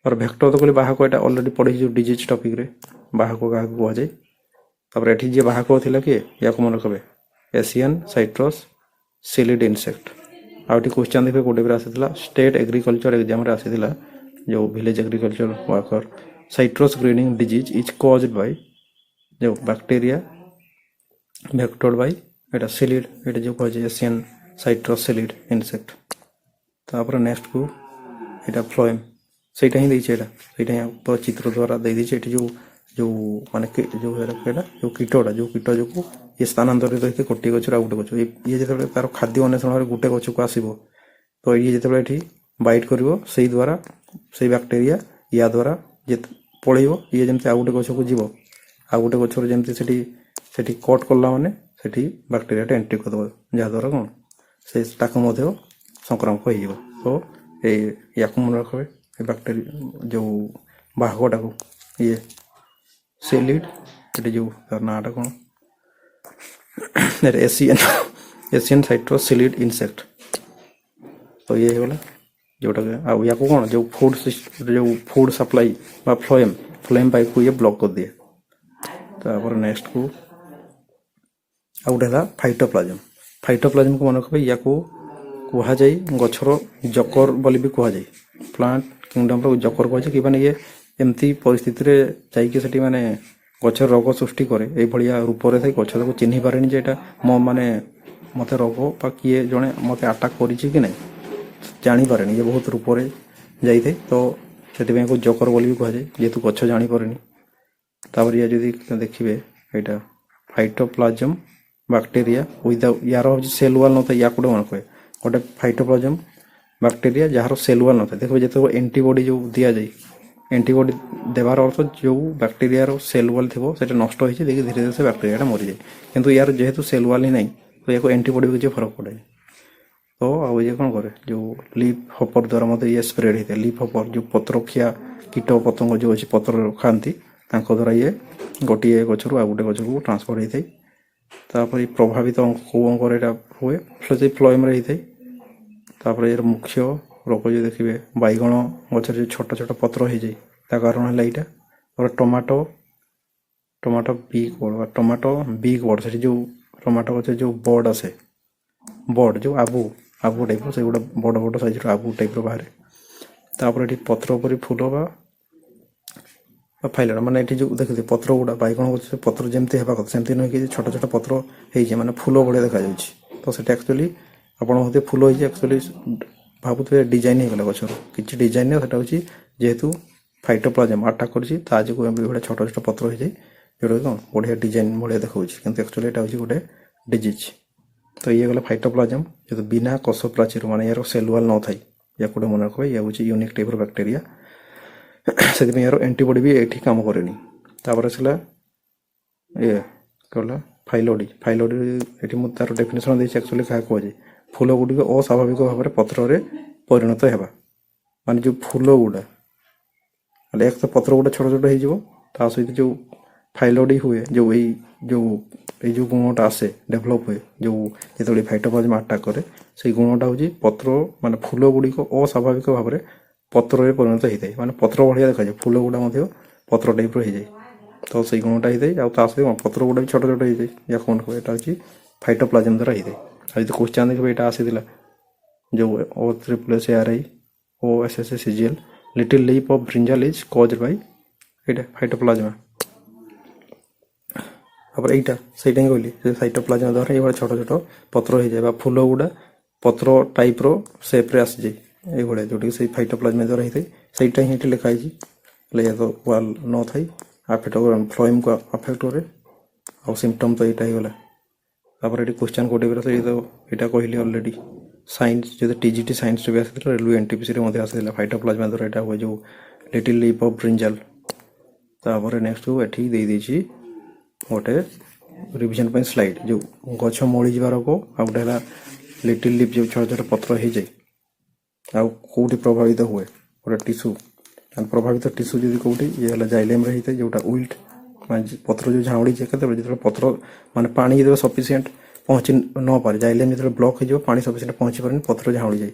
और भेक्टर तो कहली बाहक यहाँ अलरेडी पढ़ी जो डिजीज टपिक रे बाहक क्या कहुए तापर ये जी बाहक थी किए या मन रखे Asian citrus psyllid insect out question देखिए गोटे भी आसाला स्टेट एग्रीकल्चर एग्जाम आसाला जो village agriculture worker citrus grinning disease is caused by जो बैक्टीरिया वेक्टर्ड बाय एटा सिलिड एटा जो कहे एशियन साइट्रस सिलिड इनसेक्ट तापर नेक्स्ट को एटा फ्लोएम सेटा ही देछे एटा यहाँ चित्र द्वारा दे देछे एटी जो माने जो जो कीटटा जो कीट जो ये स्थानांतरित होकर गोटे गचर आ गोटे गच ये जो तार खाद्य अन्वेषण गोटे गच को आसो तो ये जो ये बैट कर द्वारा से बैक्टेरिया या द्वारा पलैब ये जमी आ गोटे गच को जीव आ गोटे गचर जमी से कट कला मैंने से बैक्टेरिया एंट्री करदे जहाँद्वारा कौन से संक्रामक हो तो ୟାକୁ ମନେ ରଖିବେ ଏ ବ୍ୟାକ୍ଟେରିଆ ଯେଉଁ ବାହକଟାକୁ ଇଏ ସେଲିଡ୍ ଏଠି ଯେଉଁ ତାର ନାଁଟା କ'ଣ ଏସିଆନ୍ ସାଇଟ୍ରୋସିଲିଡ୍ ଇନସେକ୍ଟ। ତ ଇଏ ହେଇଗଲା ଯେଉଁଟାକି ଆଉ ୟାକୁ କ'ଣ ଯେଉଁ ଫୁଡ୍ ସପ୍ଲାଇ ବା ଫ୍ଲୋଏମ୍ ପାଇପ୍କୁ ଇଏ ବ୍ଲକ୍ କରିଦିଏ। ତାପରେ ନେକ୍ସଟକୁ ଆଉ ଗୋଟେ ହେଲା ଫାଇଟୋପ୍ଲାଜମକୁ ମନେ ରଖିବେ ୟାକୁ କୁହାଯାଏ ଗଛର ଜକର ବୋଲି ବି କୁହାଯାଏ। ପ୍ଲାଣ୍ଟ କିଙ୍ଗଡମ୍ର ଜକର କୁହାଯାଏ କି ମାନେ ଇଏ ଏମିତି ପରିସ୍ଥିତିରେ ଯାଇକି ସେଠି ମାନେ ଗଛର ରୋଗ ସୃଷ୍ଟି କରେ ଏଇଭଳିଆ ରୂପରେ ଥାଇ ଗଛ ତାକୁ ଚିହ୍ନି ପାରେନି ଯେ ଏଇଟା ମାନେ ମୋତେ ରୋଗ ବା କିଏ ଜଣେ ମୋତେ ଆଟାକ୍ କରିଛି କି ନାହିଁ ଜାଣିପାରେନି, ଇଏ ବହୁତ ରୂପରେ ଯାଇଥାଏ। ତ ସେଥିପାଇଁ ୟାକୁ ଜକର ବୋଲି ବି କୁହାଯାଏ ଯେହେତୁ ଗଛ ଜାଣିପାରେନି। ତାପରେ ଇଏ ଯଦି ଦେଖିବେ ଏଇଟା ଫାଇଟୋପ୍ଲାଜମ ବ୍ୟାକ୍ଟେରିଆ ୟାର ହେଉଛି ସେଲ୍ ୱାଲ୍ ନଥାଏ, ୟାକୁ ଗୋଟେ ମନେ କରେ ଗୋଟେ ଫାଇଟୋପ୍ଲାଜମ ବ୍ୟାକ୍ଟେରିଆ ଯାହାର ସେଲ୍ ୱାଲ୍ ନଥାଏ। ଦେଖିବେ ଯେତେବେଳେ ଆଣ୍ଟିବଡି ଯେଉଁ ଦିଆଯାଏ ଆଣ୍ଟିବଡି ଦେବାର ଅର୍ଥ ଯେଉଁ ବ୍ୟାକ୍ଟେରିଆର ସେଲ୍ ୱାଲ୍ ଥିବ ସେଇଟା ନଷ୍ଟ ହେଇଛି ଦେଇକି ଧୀରେ ଧୀରେ ସେ ବ୍ୟାକ୍ଟେରିଆଟା ମରିଯାଏ। କିନ୍ତୁ ୟାର ଯେହେତୁ ସେଲ୍ ୱାଲ୍ ହିଁ ନାହିଁ ତ ୟାକୁ ଆଣ୍ଟିବଡି କିଛି ଫରକ ପଡ଼େନି। ତ ଆଉ ଇଏ କ'ଣ କରେ ଯେଉଁ ଲିଫ୍ ହପର ଦ୍ୱାରା ମଧ୍ୟ ଇଏ ସ୍ପ୍ରେଡ୍ ହେଇଥାଏ। ଲିଫ୍ ହପର ଯେଉଁ ପତ୍ରଖିଆ କୀଟ ପତଙ୍ଗ ଯେଉଁ ଅଛି ପତ୍ର ଖାଆନ୍ତି ତାଙ୍କ ଦ୍ୱାରା ଇଏ ଗୋଟିଏ ଗଛରୁ ଆଉ ଗୋଟେ ଗଛକୁ ଟ୍ରାନ୍ସଫର ହେଇଥାଏ। ତାପରେ ପ୍ରଭାବିତ କେଉଁ ଅଙ୍ଗରେ ଏଇଟା ହୁଏ ସେଇ ଫ୍ଲୋଏମ୍ରେ ହେଇଥାଏ। ତାପରେ ଏର ମୁଖ୍ୟ ରୋଗ ଯଦି ଦେଖିବେ ବାଇଗଣ ଗଛରେ ଯେଉଁ ଛୋଟ ଛୋଟ ପତ୍ର ହେଇଯାଏ ତା କାରଣ ହେଲା ଏଇଟା। ତାପରେ ଟମାଟୋ ବିଗ୍ ବଡ଼ ସେଠି ଯେଉଁ ଟମାଟୋ ଗଛରେ ଯେଉଁ ବଡ଼ ଆସେ ବଡ଼ ଯେଉଁ ଆବୁ ଟାଇପ୍ର ସେଗୁଡ଼ା ବଡ଼ ବଡ଼ ସାଇଜ୍ର ଆବୁ ଟାଇପ୍ର ବାହାରେ। ତାପରେ ଏଠି ପତ୍ର ଉପରେ ଫୁଲ ବା ଫାଇଲର ମାନେ ଏଠି ଯେଉଁ ଦେଖିଥିବେ ପତ୍ର ଗୁଡ଼ା ବାଇଗଣ ଗଛରେ ପତ୍ର ଯେମିତି ହେବା କଥା ସେମିତି ନୁହେଁ କି ଛୋଟ ଛୋଟ ପତ୍ର ହେଇଛି ମାନେ ଫୁଲ ଭଳିଆ ଦେଖାଯାଉଛି। ତ ସେଟା ଆକ୍ଚୁଆଲି ଆପଣ ବୋଧେ ଫୁଲ ହେଇଛି ଆକ୍ଚୁଆଲି ଭାବୁଥିବେ ଡିଜାଇନ୍ ହେଇଗଲା ଗଛର କିଛି ଡିଜାଇନ୍ ନାହିଁ, ସେଟା ହେଉଛି ଯେହେତୁ ଫାଇଟୋପ୍ଲାଜମ ଆଟାକ୍ କରିଛି ତା ଯୋଗୁଁ ଏଭଳିଆ ଛୋଟ ଛୋଟ ପତ୍ର ହେଇଯାଏ ଯେଉଁଟାକି କ'ଣ ବଢ଼ିଆ ଡିଜାଇନ୍ ଭଳିଆ ଦେଖାଉଛି କିନ୍ତୁ ଆକ୍ଚୁଆଲି ଏଇଟା ହେଉଛି ଗୋଟେ ଡିଜିଜ୍। ତ ଇଏ ଗଲା ଫାଇଟୋପ୍ଲାଜମ ଯେହେତୁ ବିନା କୋଷ ପ୍ରାଚୀର ମାନେ ଏହାର ସେଲ୍ ୱାଲ୍ ନଥାଏ ୟାକୁ ଗୋଟେ ମନେ ରଖିବେ ଇଏ ହେଉଛି ୟୁନିକ୍ ଟାଇପ୍ର ବ୍ୟାକ୍ଟେରିଆ ସେଥିପାଇଁ ଏହାର ଆଣ୍ଟିବଡି ବି ଏଠି କାମ କରେନି। ତାପରେ ଆସିଲା ଇଏ କହିଲା ଫାଇଲୋଡି ଏଠି ମୁଁ ତାର ଡେଫିନେସନ୍ ଦେଇଛି ଆକ୍ଚୁଆଲି କାହା କୁହାଯାଏ ଫୁଲ ଗୁଡ଼ିକ ଅସ୍ୱାଭାବିକ ଭାବରେ ପତ୍ରରେ ପରିଣତ ହେବା ମାନେ ଯେଉଁ ଫୁଲ ଗୁଡ଼ା ହେଲେ ଏକ ତ ପତ୍ର ଗୁଡ଼ା ଛୋଟ ଛୋଟ ହେଇଯିବ ତା ସହିତ ଯେଉଁ ଫାଇଲୋଡି ହୁଏ ଯେଉଁ ଗୁଣଟା ଆସେ ଡେଭଲପ୍ ହୁଏ ଯେଉଁ ଯେତେବେଳେ ଫାଇଟୋପ୍ଲାଜମ ଆଟାକ୍ କରେ ସେଇ ଗୁଣଟା ହେଉଛି ପତ୍ର ମାନେ ଫୁଲ ଗୁଡ଼ିକ ଅସ୍ୱାଭାବିକ ଭାବରେ ପତ୍ରରେ ପରିଣତ ହେଇଥାଏ ମାନେ ପତ୍ର ଭଳିଆ ଦେଖାଯାଏ ଫୁଲ ଗୁଡ଼ା ମଧ୍ୟ ପତ୍ର ଟାଇପ୍ର ହେଇଯାଏ। ତ ସେଇ ଗୁଣଟା ହେଇଥାଏ ଆଉ ତା ସହିତ ପତ୍ର ଗୁଡ଼ା ବି ଛୋଟ ଛୋଟ ହେଇଯାଏ ଯାହା କ'ଣ କୁହେ ଏଇଟା ହେଉଛି ଫାଇଟୋପ୍ଲାଜମ ଦ୍ୱାରା ହେଇଥାଏ। ଆଉ ଯଦି କ୍ୱେଶ୍ଚନ୍ ଦେଖିବେ ଏଇଟା ଆସିଥିଲା ଯେଉଁ OSSARI OSSACGL little leaf of brinjal is caused by ଏଇଟା ଫାଇଟୋପ୍ଲାଜମା। ତାପରେ ଏଇଟା ସେଇଟା ହିଁ କହିଲି ସେ ଫାଇଟୋପ୍ଲାଜମା ଦ୍ୱାରା ଏଇଭଳିଆ ଛୋଟ ଛୋଟ ପତ୍ର ହେଇଯାଏ ବା ଫୁଲ ଗୁଡ଼ା ପତ୍ର ଟାଇପ୍ର ସେପ୍ରେ ଆସିଯାଏ ଏଇଭଳିଆ ଯେଉଁଟାକି ସେଇ ଫାଇଟୋପ୍ଲାଜମା ଦ୍ୱାରା ହେଇଥାଏ ସେଇଟା ହିଁ ଏଠି ଲେଖା ହେଇଛି। ହେଲେ ଏହା ତ ୱାଲ୍ ନଥାଏ ଫ୍ଲୋଏମ୍କୁ ଆଫେକ୍ଟ କରେ ଆଉ ସିମ୍ପଟମ୍ ତ ଏଇଟା ହେଇଗଲା। ତାପରେ ଏଠି କ୍ୱେଶ୍ଚନ୍ କୋଉଠି ତ ଏଇଟା କହିଲି ଅଲରେଡ଼ି ସାଇନ୍ସ ଯଦି TGT ସାଇନ୍ସରେ ବି ଆସିଥିଲା ରେଲୱେ NTPCରେ ମଧ୍ୟ ଆସିଥିଲା ଫାଇଟୋପ୍ଲାଜମା ଦ୍ୱାରା ଏଇଟା ହୁଏ ଯେଉଁ ଲିଟିଲ୍ ଲିପ୍ ଅଫ୍ ବ୍ରିଞ୍ଜାଲ। ତାପରେ ନେକ୍ସଟକୁ ଏଠି ଦେଇଦେଇଛି ଗୋଟେ ରିଭିଜନ୍ ପାଇଁ ସ୍ଲାଇଡ୍ ଯେଉଁ ଗଛ ମରିଯିବା ରୋଗ ଆଉ ଗୋଟେ ହେଲା ଲିଟିଲ୍ ଲିପ୍ ଯେଉଁ ଛୋଟ ଛୋଟ ପତ୍ର ହେଇଯାଏ ଆଉ କେଉଁଠି ପ୍ରଭାବିତ ହୁଏ ଗୋଟେ ଟିସ୍ୟୁ ପ୍ରଭାବିତ ଟିସ୍ୟୁ ଯଦି କେଉଁଠି ଇଏ ହେଲା ଜାଇଲେମ୍ରେ ହେଇଥାଏ ଯେଉଁଟା ୱିଲ୍ଟ ମାନେ ପତ୍ର ଯେଉଁ ଝାଉଁଳିଯାଏ କେତେବେଳେ ଯେତେବେଳେ ପତ୍ର ମାନେ ପାଣି ଯେତେବେଳେ ସଫିସିଏଣ୍ଟ ପହଞ୍ଚି ନପାରେ ଜାଇଲେମ୍ ଯେତେବେଳେ ବ୍ଲକ୍ ହେଇଯିବ ପାଣି ସଫିସିଏଣ୍ଟ ପହଞ୍ଚି ପାରେନି ପତ୍ର ଝାଉଁଳିଯାଏ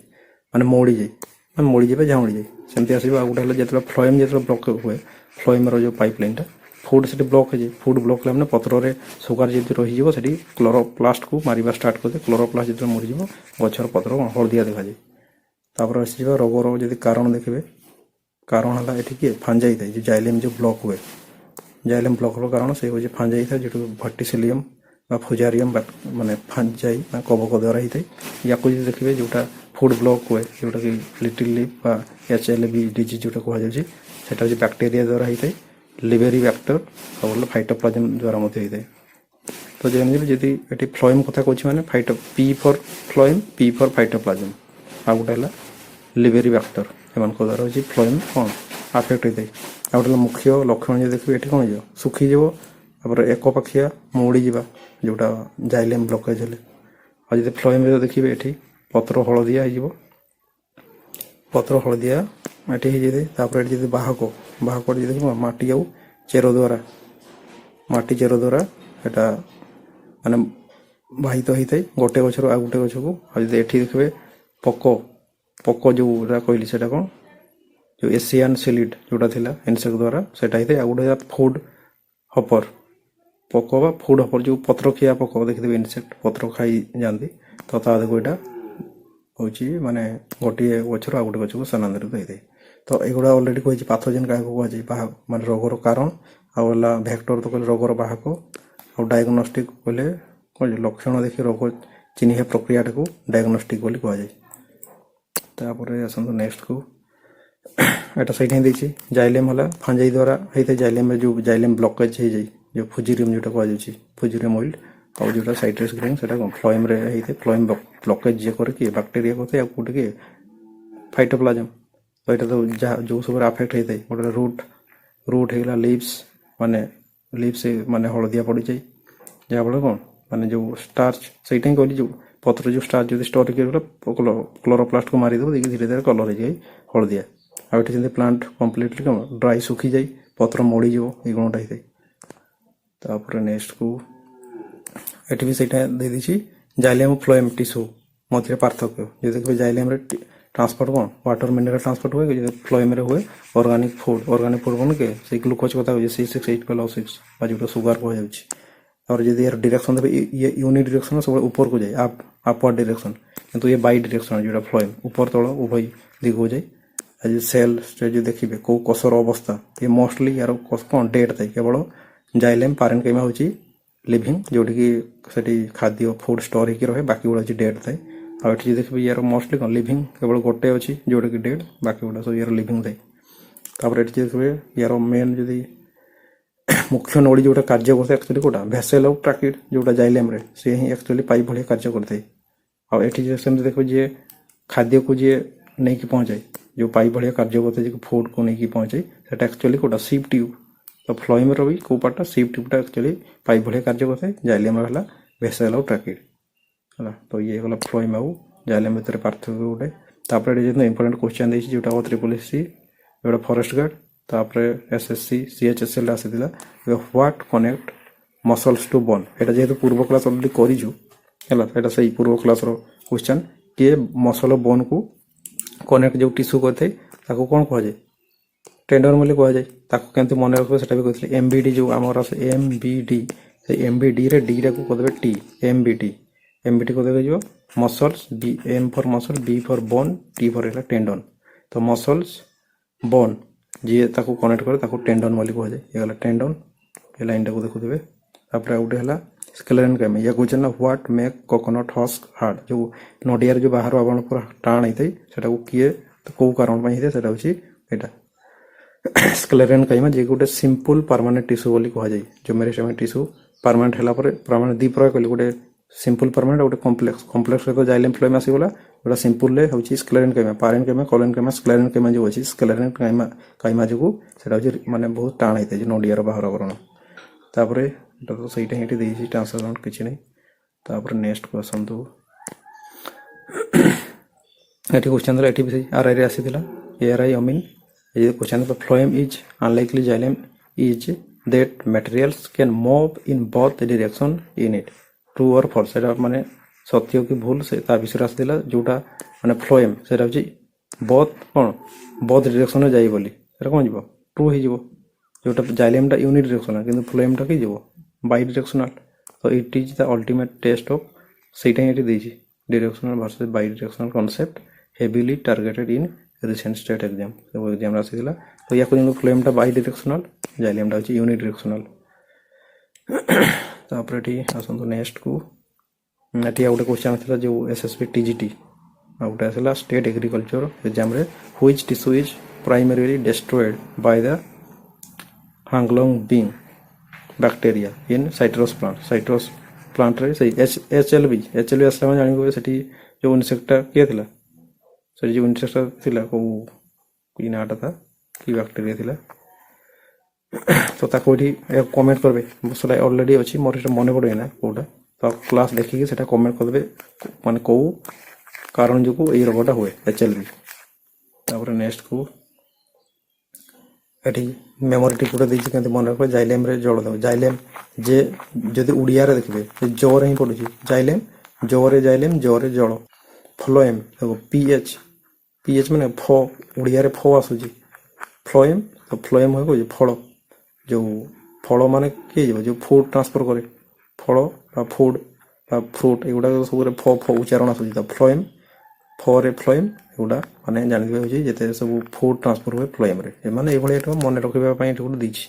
ମାନେ ମଉଳିଯାଏ ଝାଉଁଳିଯାଏ ସେମିତି ଆସିବ। ଆଉ ଗୋଟେ ହେଲା ଯେତେବେଳେ ଫ୍ଲୋଏମ୍ ଯେତେବେଳେ ବ୍ଲକ୍ ହୁଏ ଫ୍ଲୋଏମ୍ର ଯେଉଁ ପାଇପ୍ ଲାଇନ୍ଟା ଫୁଡ୍ ସେଠି ବ୍ଲକ୍ ହେଇଯାଏ ଫୁଡ୍ ବ୍ଲକ୍ ହେଲା ମାନେ ପତ୍ରରେ ସୁଗାର ଯଦି ରହିଯିବ ସେଠି କ୍ଲୋରୋପ୍ଲାଷ୍ଟକୁ ମାରିବା ଷ୍ଟାର୍ଟ କରିଦିଏ କ୍ଲୋରୋପ୍ଲାଷ୍ଟ ଯେତେବେଳେ ମରିଯିବ ଗଛର ପତ୍ର ହଳଦିଆ ଦେଖାଯାଏ। ତାପରେ ଆସିଯିବା ରୋଗର ଯଦି କାରଣ ଦେଖିବେ କାରଣ ହେଲା ଏଠି କିଏ ଫାଞ୍ଜା ହେଇଥାଏ ଯେଉଁ ଜାଇଲେମ୍ ଯେଉଁ ବ୍ଲକ୍ ହୁଏ ଜାଇଲେମ୍ ବ୍ଲକ୍ର କାରଣ ସେ ହେଉଛି ଫାଞ୍ଜା ହେଇଥାଏ ଯେଉଁଠୁ ଭର୍ଟିସିଲିୟମ୍ ବା ଫୁଜାରିୟମ୍ ମାନେ ଫାଞ୍ଜାଇ ବା କବକ ଦ୍ୱାରା ହେଇଥାଏ। ୟାକୁ ଯଦି ଦେଖିବେ ଯେଉଁଟା ଫୁଡ୍ ବ୍ଲକ୍ ହୁଏ ଯେଉଁଟାକି ଲିଟିଲ୍ ଲିପ୍ ବା HLB ଡିଜିଜ୍ ଯେଉଁଟା କୁହାଯାଉଛି ସେଇଟା ହେଉଛି ବ୍ୟାକ୍ଟେରିଆ ଦ୍ୱାରା ହେଇଥାଏ ଲିବେରି ବ୍ୟାକ୍ଟର ଆଉ ଭଲ ଫାଇଟୋପ୍ଲାଜମ ଦ୍ୱାରା ମଧ୍ୟ ହେଇଥାଏ। ତ ଜାଣିଯିବେ ଯଦି ଏଠି ଫ୍ଲୋଏମ୍ କଥା କହୁଛି ମାନେ P for phloem P for phytoplasma ଆଉ ଗୋଟେ ହେଲା ଲିବେରି ବ୍ୟାକ୍ଟର ଏମାନଙ୍କ ଦ୍ୱାରା ହେଉଛି ଫ୍ଲୋଏମ୍ କ'ଣ ଆଫେକ୍ଟ ହେଇଥାଏ। ଆଉ ଗୋଟେ ହେଲା ମୁଖ୍ୟ ଲକ୍ଷଣ ଯଦି ଦେଖିବେ ଏଠି କ'ଣ ହେଇଯିବ ଶୁଖିଯିବ ତାପରେ ଏକପାଖିଆ ମଉଡ଼ିଯିବା ଯେଉଁଟା ଜାଇଲେମ୍ ବ୍ଲକେଜ୍ ହେଲେ। ଆଉ ଯଦି ଫ୍ଲୋଏମ୍ରେ ଦେଖିବେ ଏଠି ପତ୍ର ହଳଦିଆ ହେଇଯିବ ପତ୍ର ହଳଦିଆ ମାଟି ହେଇଯାଇଥାଏ। ତାପରେ ଏଠି ଯଦି ବାହକ ଯଦି ଦେଖିବ ମାଟି ଆଉ ଚେର ଦ୍ୱାରା ଏଟା ମାନେ ବାହିତ ହେଇଥାଏ ଗୋଟେ ଗଛରୁ ଆଉ ଗୋଟେ ଗଛକୁ। ଆଉ ଯଦି ଏଠି ଦେଖିବେ ପୋକ ଯୋଉଟା କହିଲି ସେଟା କ'ଣ, ଯୋଉ ଏସିଆନ୍ ସିଲିଡ୍ ଯୋଉଟା ଥିଲା ଇନସେକ୍ଟ ଦ୍ୱାରା ସେଟା ହେଇଥାଏ। ଆଉ ଗୋଟେ ଫୁଡ୍ ହପର ପୋକ ବା ଫୁଡ୍ ହପର ଯୋଉ ପତ୍ରଖିଆ ପୋକ ଦେଖିଥିବେ, ଇନସେକ୍ଟ ପତ୍ର ଖାଇ ଯାଆନ୍ତି। ତ ତା ଦେଖୁ ଏଇଟା ହେଉଛି ମାନେ ଗୋଟିଏ ଗଛରୁ ଆଉ ଗୋଟେ ଗଛକୁ ସ୍ଥାନାନ୍ତରିତ ହେଇଥାଏ। ତ ଏଗୁଡ଼ା ଅଲରେଡି କହିଛି ପାଥୋଜେନ୍ କାହାକୁ କୁହାଯାଏ, ମାନେ ରୋଗର କାରଣ। ଆଉ ହେଲା ଭେକ୍ଟର ତ କହିଲେ ରୋଗର ବାହକ। ଆଉ ଡାୟଗ୍ନୋଷ୍ଟିକ୍ କହିଲେ କ'ଣ, ଲକ୍ଷଣ ଦେଖି ରୋଗ ଚିହ୍ନିବା ପ୍ରକ୍ରିୟାଟାକୁ ଡାୟଗ୍ନୋଷ୍ଟିକ୍ ବୋଲି କୁହାଯାଏ। ତାପରେ ଆସନ୍ତୁ ନେକ୍ସଟକୁ, ଏଟା ସେଇଠି ହିଁ ଦେଇଛି। ଜାଇଲେମ୍ ହେଲା ଫାଞ୍ଜାଇ ଦ୍ୱାରା ହେଇଥାଏ। ଜାଇଲେମ୍ରେ ଯୋଉ ଜାଇଲେମ୍ ବ୍ଲକେଜ୍ ହେଇଯାଏ, ଯୋଉ ଫୁଜିରିୟମ୍ ଯୋଉଟା କୁହାଯାଉଛି, ଫୁଜିରିୟମ୍ ଅଏଲ୍। ଆଉ ଯୋଉଟା ସାଇଟ୍ରସ୍ ଗ୍ରେନ୍ ସେଟା କ'ଣ ଫ୍ଲୋଏମ୍ରେ ହେଇଥାଏ। ଫ୍ଲୋଏମ୍ ବ୍ଲକେଜ୍ ଯିଏ କରେ କିଏ ବାକ୍ଟେରିଆ କରିଥାଏ, ଆଉ କୋଉଠି କିଏ ଫାଇଟୋପ୍ଲାଜମ୍। ତ ଏଇଟା ତ ଯାହା ଯୋଉ ସବୁରେ ଆଫେକ୍ଟ ହେଇଥାଏ, ଗୋଟେ ରୁଟ୍ ହେଇଗଲା, ଲିଭ୍ସ ମାନେ ହଳଦିଆ ପଡ଼ିଯାଏ। ଯାହାଫଳରେ କ'ଣ ମାନେ ଯୋଉ ଷ୍ଟାର୍ଚ, ସେଇଟା ହିଁ କହିଲି, ଯୋଉ ପତ୍ର ଯୋଉ ଷ୍ଟାର୍ଚ ଯଦି ଷ୍ଟୋର ହେଇଗଲା କ୍ଲୋରୋପ୍ଲାଷ୍ଟକୁ ମାରିଦେବ, ଦେଇକି ଧୀରେ ଧୀରେ କଲର୍ ହେଇଯାଏ ହଳଦିଆ। ଆଉ ଏଠି ଯେମିତି ପ୍ଲାଣ୍ଟ କମ୍ପ୍ଲିଟଲି କ'ଣ ଡ୍ରାଇ ଶୁଖିଯାଇ ପତ୍ର ମଡ଼ିଯିବ, ଏଇ ଗୁଣଟା ହେଇଥାଏ। ତାପରେ ନେକ୍ସଟକୁ ଏଠି ବି ସେଇଟା ଦେଇଦେଇଛି। ଜାଇଲେମ୍ ଫ୍ଲୋଏମ୍ ଟିସ୍ୟୁ ମଧ୍ୟରେ ପାର୍ଥକ୍ୟ। ଯଦି ଦେଖିବେ ଜାଇଲେମ୍ରେ ଟ୍ରାନ୍ସପୋର୍ଟ କ'ଣ ୱାଟର ମିନେରାଲ ଟ୍ରାନ୍ସପୋର୍ଟ ହୁଏ, ଯଦି ଫ୍ଲୋଏମ୍ରେ ହୁଏ ଅର୍ଗାନିକ୍ ଫୁଡ୍ କ'ଣ କି ସେଇ ଗ୍ଲୁକୋଜ କଥା କହୁଛି, C6H12O6 ବା ଯୋଉଟା ସୁଗାର କୁହାଯାଉଛି। ତାପରେ ଯଦି ଏହାର ଡିରେକ୍ସନ ଦେବେ, ଇଏ ୟୁନି ଡିରେକ୍ସନ ସବୁବେଳେ ଉପରକୁ ଯାଏ, ଆପୱାର୍ଡ ଡିରେକ୍ସନ। କିନ୍ତୁ ଇଏ ବାଇ ଡିରେକ୍ସନ ଯୋଉଟା ଫ୍ଲୋଏମ୍, ଉପର ତଳ ଉଭୟ ଦିଗକୁ ଯାଏ। ଆଜି ସେଲ୍ ଯଦି ଦେଖିବେ କୋଉ କୋଷର ଅବସ୍ଥା, ଇଏ ମୋଷ୍ଟଲି ୟାର କ'ଣ ଡେଡ୍ ଥାଏ। କେବଳ ଜାଇଲେମ୍ ପାରେନକାଇମା ହେଉଛି ଲିଭିଂ, ଯୋଉଠିକି ସେଠି ଖାଦ୍ୟ ଫୁଡ୍ ଷ୍ଟୋର ହେଇକି ରହେ, ବାକି ଗୁଡ଼ା ହେଉଛି ଡେଡ୍ ଥାଏ। ଆଉ ଏଠି ଯଦି ଦେଖିବେ ୟାର ମୋଷ୍ଟଲି କ'ଣ ଲିଭିଂ କେବଳ ଗୋଟେ ଅଛି ଯୋଉଟାକି ଡେଡ୍, ବାକି ଗୁଡ଼ା ସବୁ ୟାର ଲିଭିଂ ଥାଏ। ତାପରେ ଏଠି ଦେଖିବେ ୟାର ମେନ୍ ଯଦି ମୁଖ୍ୟ ନଳୀ ଯୋଉଟା କାର୍ଯ୍ୟ କରିଥାଏ ଆକ୍ଚୁଆଲି କୋଉଟା, ଭେସେଲ୍ ଅଫ୍ ଟ୍ରାକିଡ୍ ଯୋଉଟା ଜାଇଲେମ୍ରେ, ସେ ହିଁ ଆକ୍ଚୁଆଲି ପାଇପ୍ ଭଳିଆ କାର୍ଯ୍ୟ କରିଥାଏ। ଆଉ ଏଠି ସେମିତି ଦେଖିବେ ଯିଏ ଖାଦ୍ୟକୁ ଯିଏ ନେଇକି ପହଞ୍ଚାଏ, ଯୋଉ ପାଇପ୍ ଭଳିଆ କାର୍ଯ୍ୟ କରିଥାଏ, ଯିଏ ଫୁଡ୍କୁ ନେଇକି ପହଞ୍ଚାଏ, ସେଟା ଆକ୍ଚୁଆଲି କୋଉଟା ସିପ୍ ଟ୍ୟୁବ୍। ତ ଫ୍ଲୋଏମ୍ର ବି କୋଉ ପାର୍ଟଟା ସିପ୍ ଟ୍ୟୁବ୍ଟା ଆକ୍ଚୁଆଲି ପାଇପ୍ ଭଳିଆ କାର୍ଯ୍ୟ କରିଥାଏ। ଜାଇଲେମ୍ର ହେଲା ଭେସେଲ୍ ଅଫ୍ ଟ୍ରାକିଡ୍ ହେଲା। ତ ଇଏ ହେଇଗଲା ଫ୍ଲୋଏମ୍ ଆଉ ଜାଇଲେମ୍ ଭିତରେ ପାର୍ଥକ୍ୟ ଗୋଟେ। ତାପରେ ଏଠି ଯେମିତି ଇମ୍ପୋର୍ଟାଣ୍ଟ କ୍ୱେଶ୍ଚନ୍ ଦେଇଛି ଯୋଉଟା SSC ଯୋଉଟା ଫରେଷ୍ଟ ଗାର୍ଡ। ତାପରେ SSC CHSL ଆସିଥିଲା what connect muscles to bone. ଏଇଟା ଯେହେତୁ ପୂର୍ବ କ୍ଲାସ୍ ଅଲରେଡି କରିଛୁ ହେଲା, ଏଇଟା ସେଇ ପୂର୍ବ କ୍ଲାସ୍ର କ୍ୱେଶ୍ଚନ୍। କିଏ ମସଲ ବୋନ୍କୁ କନେକ୍ଟ ଯୋଉ ଟିସ୍ୟୁ କରିଥାଏ ତାକୁ କ'ଣ କୁହାଯାଏ, ଟେଣ୍ଡନ୍ ବୋଲି କୁହାଯାଏ। ତାକୁ କେମିତି ମନେ ରଖିବେ ସେଟା ବି କହିଥିଲି। MBD ଯୋଉ ଆମର MBD, ସେ MBDରେ ଡିଟାକୁ କରିଦେବେ ଟି, MBD କରିଦେବେ ଯିବ muscles, M for muscle, B for von, T for ହେଲା ଟେଣ୍ଡନ୍। ତ ମସଲ୍ସ ବୋନ୍ ଯିଏ ତାକୁ କନେକ୍ଟ କରେ ତାକୁ ଟେଣ୍ଡନ୍ ବୋଲି କୁହାଯାଏ। ହେଇଗଲା ଟେଣ୍ଡନ୍, ଏ ଲାଇନଟାକୁ ଦେଖୁଥିବେ। ତାପରେ ଆଉ ଗୋଟେ ହେଲା ସ୍କ୍ଲେରେନକାଇମା। ଇଏ କହୁଛନ୍ତି ନା what make coconut husk hard, ଯୋଉ ନଡ଼ିଆରେ ଯୋଉ ବାହାର ଆବରଣ ପୁରା ଟାଣ ହେଇଥାଏ, ସେଟାକୁ କୋଉ କାରଣ ପାଇଁ ହେଇଥାଏ, ସେଟା ହେଉଛି ଏଇଟା ସ୍କ୍ଲେରେନକାଇମା, ଯିଏ ଗୋଟେ ସିମ୍ପଲ୍ ପରମାନେଣ୍ଟ ଟିସ୍ୟୁ ବୋଲି କୁହାଯାଏ। ଯୋଉ ମେରିଷ୍ଟେମିକ୍ ଟିସ୍ୟୁ ପରମାନେଣ୍ଟ ହେଲା ପରେ, ପରମାନେଣ୍ଟ ଦି ପ୍ରକାର କହିଲେ, ଗୋଟେ ସିମ୍ପଲ୍ ପରମାନେଣ୍ଟ, ଗୋଟେ କମ୍ପ୍ଲେକ୍ସ ସହିତ ଜାଇଲେମ୍ ଫ୍ଲୋଏମ୍ ଆସିଗଲା। ଯୋଉଟା ସିମ୍ପଲରେ ହେଉଛି ସ୍କ୍ଲେରେନକାଇମା, ପାରେନକାଇମା, କୋଲେନକାଇମା, ସ୍କ୍ଲେରେନକାଇମା ଯୋଉ ଅଛି, ସ୍କ୍ଲେରେନକାଇମା ଯୋଗୁ ସେଟା ହେଉଛି ମାନେ ବହୁତ ଟାଣ ହେଇଥାଏ, ଯୋଉ ନଡ଼ିଆର ବାହାର ଆବରଣ। ତାପରେ ଏଟା ତ ସେଇଟା ହିଁ ଏଠି ଦେଇଛି, ଟ୍ରାନ୍ସଲେସନ୍ କିଛି ନାହିଁ। ତାପରେ ନେକ୍ସଟକୁ ଆସନ୍ତୁ। ଏଠି କ୍ୱେଶ୍ଚନ୍ ଥିଲା, ଏଠି ବି ସେଇ RIରେ ଆସିଥିଲା, ARI ଅମିନ୍। ଏ question phloem is unlikely xylem is that materials can move in both direction in it, true or false। ସେଟା ମାନେ ସତ୍ୟ କି ଭୁଲ ସେ ତା ବିଷୟରେ ଆସିଥିଲା। ଯୋଉଟା ମାନେ ଫ୍ଲୋଏମ୍ ସେଟା ହେଉଛି ବୋଥ୍ ଡିରେକ୍ସନରେ ଯାଇ ବୋଲି, ସେଟା କ'ଣ ଯିବ, ଟ୍ରୁ ହେଇଯିବ। ଯୋଉଟା ଜାଇଲେମ୍ଟା ୟୁନି ଡିରେକ୍ସନାଲ, କିନ୍ତୁ ଫ୍ଲୋଏମ୍ଟା କି ଯିବ ବାଇ ଡିରେକ୍ସନାଲ। ତ it is the ultimate test of, ସେଇଟା ହିଁ ଏଠି ଦେଇଛି, directional versus bidirectional concept heavily targeted in recent state exam, ସବୁ ଏକ୍ଜାମ୍ରେ ଆସିଥିଲା। ତ ୟାକୁ ଯେମିତି ଫ୍ଲୋଏମ୍ଟା ବାଇ ଡିରେକ୍ସନାଲ, ଜାଇଲେମ୍ଟା ହେଉଛି ୟୁନି ଡିରେକ୍ସନାଲ। ତାପରେ ଏଠି ଆସନ୍ତୁ ନେକ୍ସଟକୁ। ଏଠି ଆଉ ଗୋଟେ କ୍ୱେଶ୍ଚନ୍ ଥିଲା ଯୋଉ SSB TGT, ଆଉ ଗୋଟେ ଆସିଲା ଷ୍ଟେଟ୍ ଏଗ୍ରିକଲଚର ଏକ୍ଜାମ୍ରେ, which tissue is primarily destroyed by the huanglongbing bacteria in citrus ପ୍ଲାଣ୍ଟରେ ସେଇ HLB ଆସିଲା ମାନେ ଜାଣିବେ ସେଠି ଯୋଉ ଇନସେକ୍ଟଟା କିଏ ଥିଲା, ସେଠି ଯୋଉ ଇନସେକ୍ଟଟା ଥିଲା କୋଉ କି ନାଁଟା था, କି ବ୍ୟାକ୍ଟେରିଆ ଥିଲା। ତ ତାକୁ ଏଠି କମେଣ୍ଟ କରିବେ, ସେଟା ଅଲରେଡି ଅଛି, ମୋର ସେଟା ମନେ ପଡ଼େ ନା କୋଉଟା। ତ କ୍ଲାସ୍ ଦେଖିକି ସେଟା କମେଣ୍ଟ କରିଦେବେ, ମାନେ କୋଉ କାରଣ ଯୋଗୁଁ ଏଇ ରୋଗଟା ହୁଏ HLB। तापर नेक्स्ट को एटी मेमोरी टिप गोटे देछि केमति मन रखबे जाइलेम रे जल दो जाइलेम जे जदि उड़िया रे देखबे जोर ही पडुछि जाइलेम जोरे जाइलेम जोरे जल फ्लोएम देखो पीएच पीएच माने फ उड़िया रे फ आसुछि फ्लोएम तो फ्लोएम हो जे फल जो फल माने के जे जो फूड ट्रांसफर करे फल बा फूड बा फ्रूट एगुडा सब फ फ उच्चारण आसुछि तो फ्लोएम फरे फ्लोएम एगुडा माने जानि दिबे होछि जेते सब फूड ट्रांसफर होय फ्लोएम रे माने एभଳି एटा मन रखिबा पई एटा गुड दिछि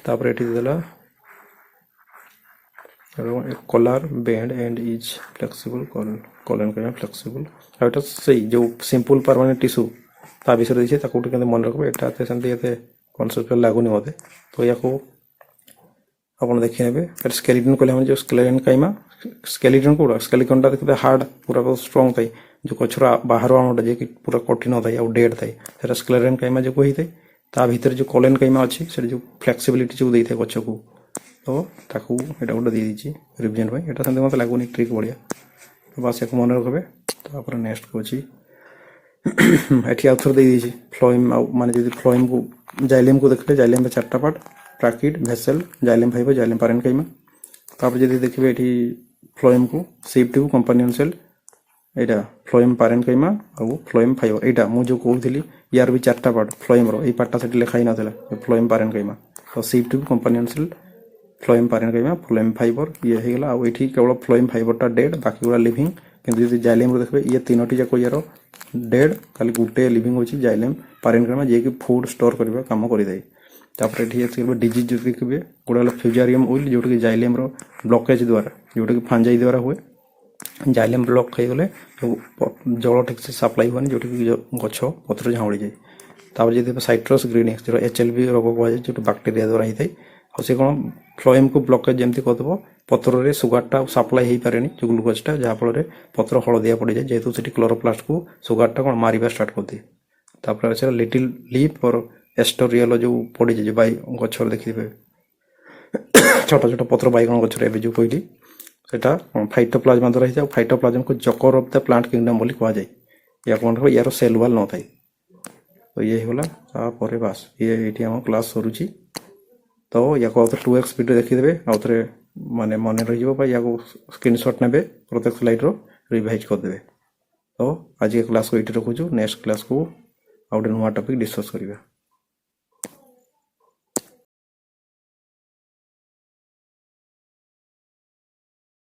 तापर एठी देला colour bend and is flexible colon का फ्लेक्सिबल एटा सही जो सिंपल परमानेंट टिश्यू ता विषय दिछि ताको केते मन रखबे एटा ते संति एते कॉन्सेप्ट लागुनी मते तो याको अपन देखि नेबे स्केलेटन कोले हम जो स्केलेटन काइमा स्केलेटन को स्केलेटन ता देखबे हार्ड पूरा बहुत स्ट्रांग थाई जो कछरा बाहर आउट जे कि पूरा कठिन थाई और डेड थाई सेटा स्केलेटन काइमा जो कहि थाई ता भीतर जो कॉलन काइमा अछि से जो फ्लेक्सिबिलिटी जो देइ थाई कछ को तो ताकू एटा गोटे दे दीची रिवीजन भाई एटा संते मते लागुनी ट्रिक बढ़िया तो बस एक मन रखबे तापर नेक्स्ट को अछि एठी आउथर दे दीची फ्लोएम माने जदी फ्लोएम को जाइलेम को देखले जाइलेम में चारटा part tracheid vessel xylem fibre xylem parenchyma तापर जदी देखबे एठी फ्लोएम को सेफ्टी को कंपानियन सेल एटा फ्लोएम पैरेन्काइमा और फ्लोएम फाइबर एटा मु जो कहउथिली यार भी चारटा पार्ट फ्लोएम रो ए पार्टटा सेठी लिखाई नथिला फ्लोएम पैरेन्काइमा तो सेफ्टी को companion cell phloem parenchyma phloem fibre ये हे गेला और एठी केवल फ्लोएम फाइबरटा डेड बाकी गुला लिविंग किंतु जदी जाइलेम रो देखबे ये तीनोटी जाको यारो डेड खाली गुटे लिविंग होची जाइलेम पैरेन्काइमा जे कि फूड स्टोर करबा काम करि दे तापर एठी एके डिजीज जो देखबे गुडा फ्यूजारियम ऑयल जोटा कि जाइलेम रो ब्लॉकेज द्वारा जोटा कि फंजाई द्वारा हुए जाइलेम ब्लॉक हो गले जल ठीक से सप्लाई होनी जोटा कि गछ पत्र झाउड़ी जाए तापर जदी साइट्रस ग्रीनिक्स जो एचएलवी रोग को जो बैक्टीरिया द्वारा ही थाई और से कोन फ्लोएम को ब्लॉकेज जेमति करदबो पत्र रे सुगारटा सप्लाई हेई पारेनी जो ग्लूकोजटा जहा फल रे पत्र हळदिया पड़ी जाए जेहेतु सेठी क्लोरोप्लास्ट को सुगारटा कोन मारिबा स्टार्ट कर दे तापर से लिटिल लीफ और एस्टोरियल जो पड़ी जाए बाई गछर देखिबे छोटा छोटा पत्र बाइगण गछरे एबे जो कहली सेटा फाइटोप्लाज्मा द्वारा ही जाए फाइटोप्लाज्म को जकर ऑफ द प्लांट किंगडम बोली कहा जाए या कोन रो यार सेल वाल न थाई तो ये होला तापर बस ये एठी हम क्लास सरुची तो या को 2x स्पीड देखि देबे आउथरे माने मन रहि जबो या को स्क्रीनशॉट नेबे प्रत्येक स्लाइड रो रिवाइज कर देबे तो आज के क्लास को एठी रखुछु नेक्स्ट क्लास को आउट नुवा टॉपिक डिस्कस करिबा।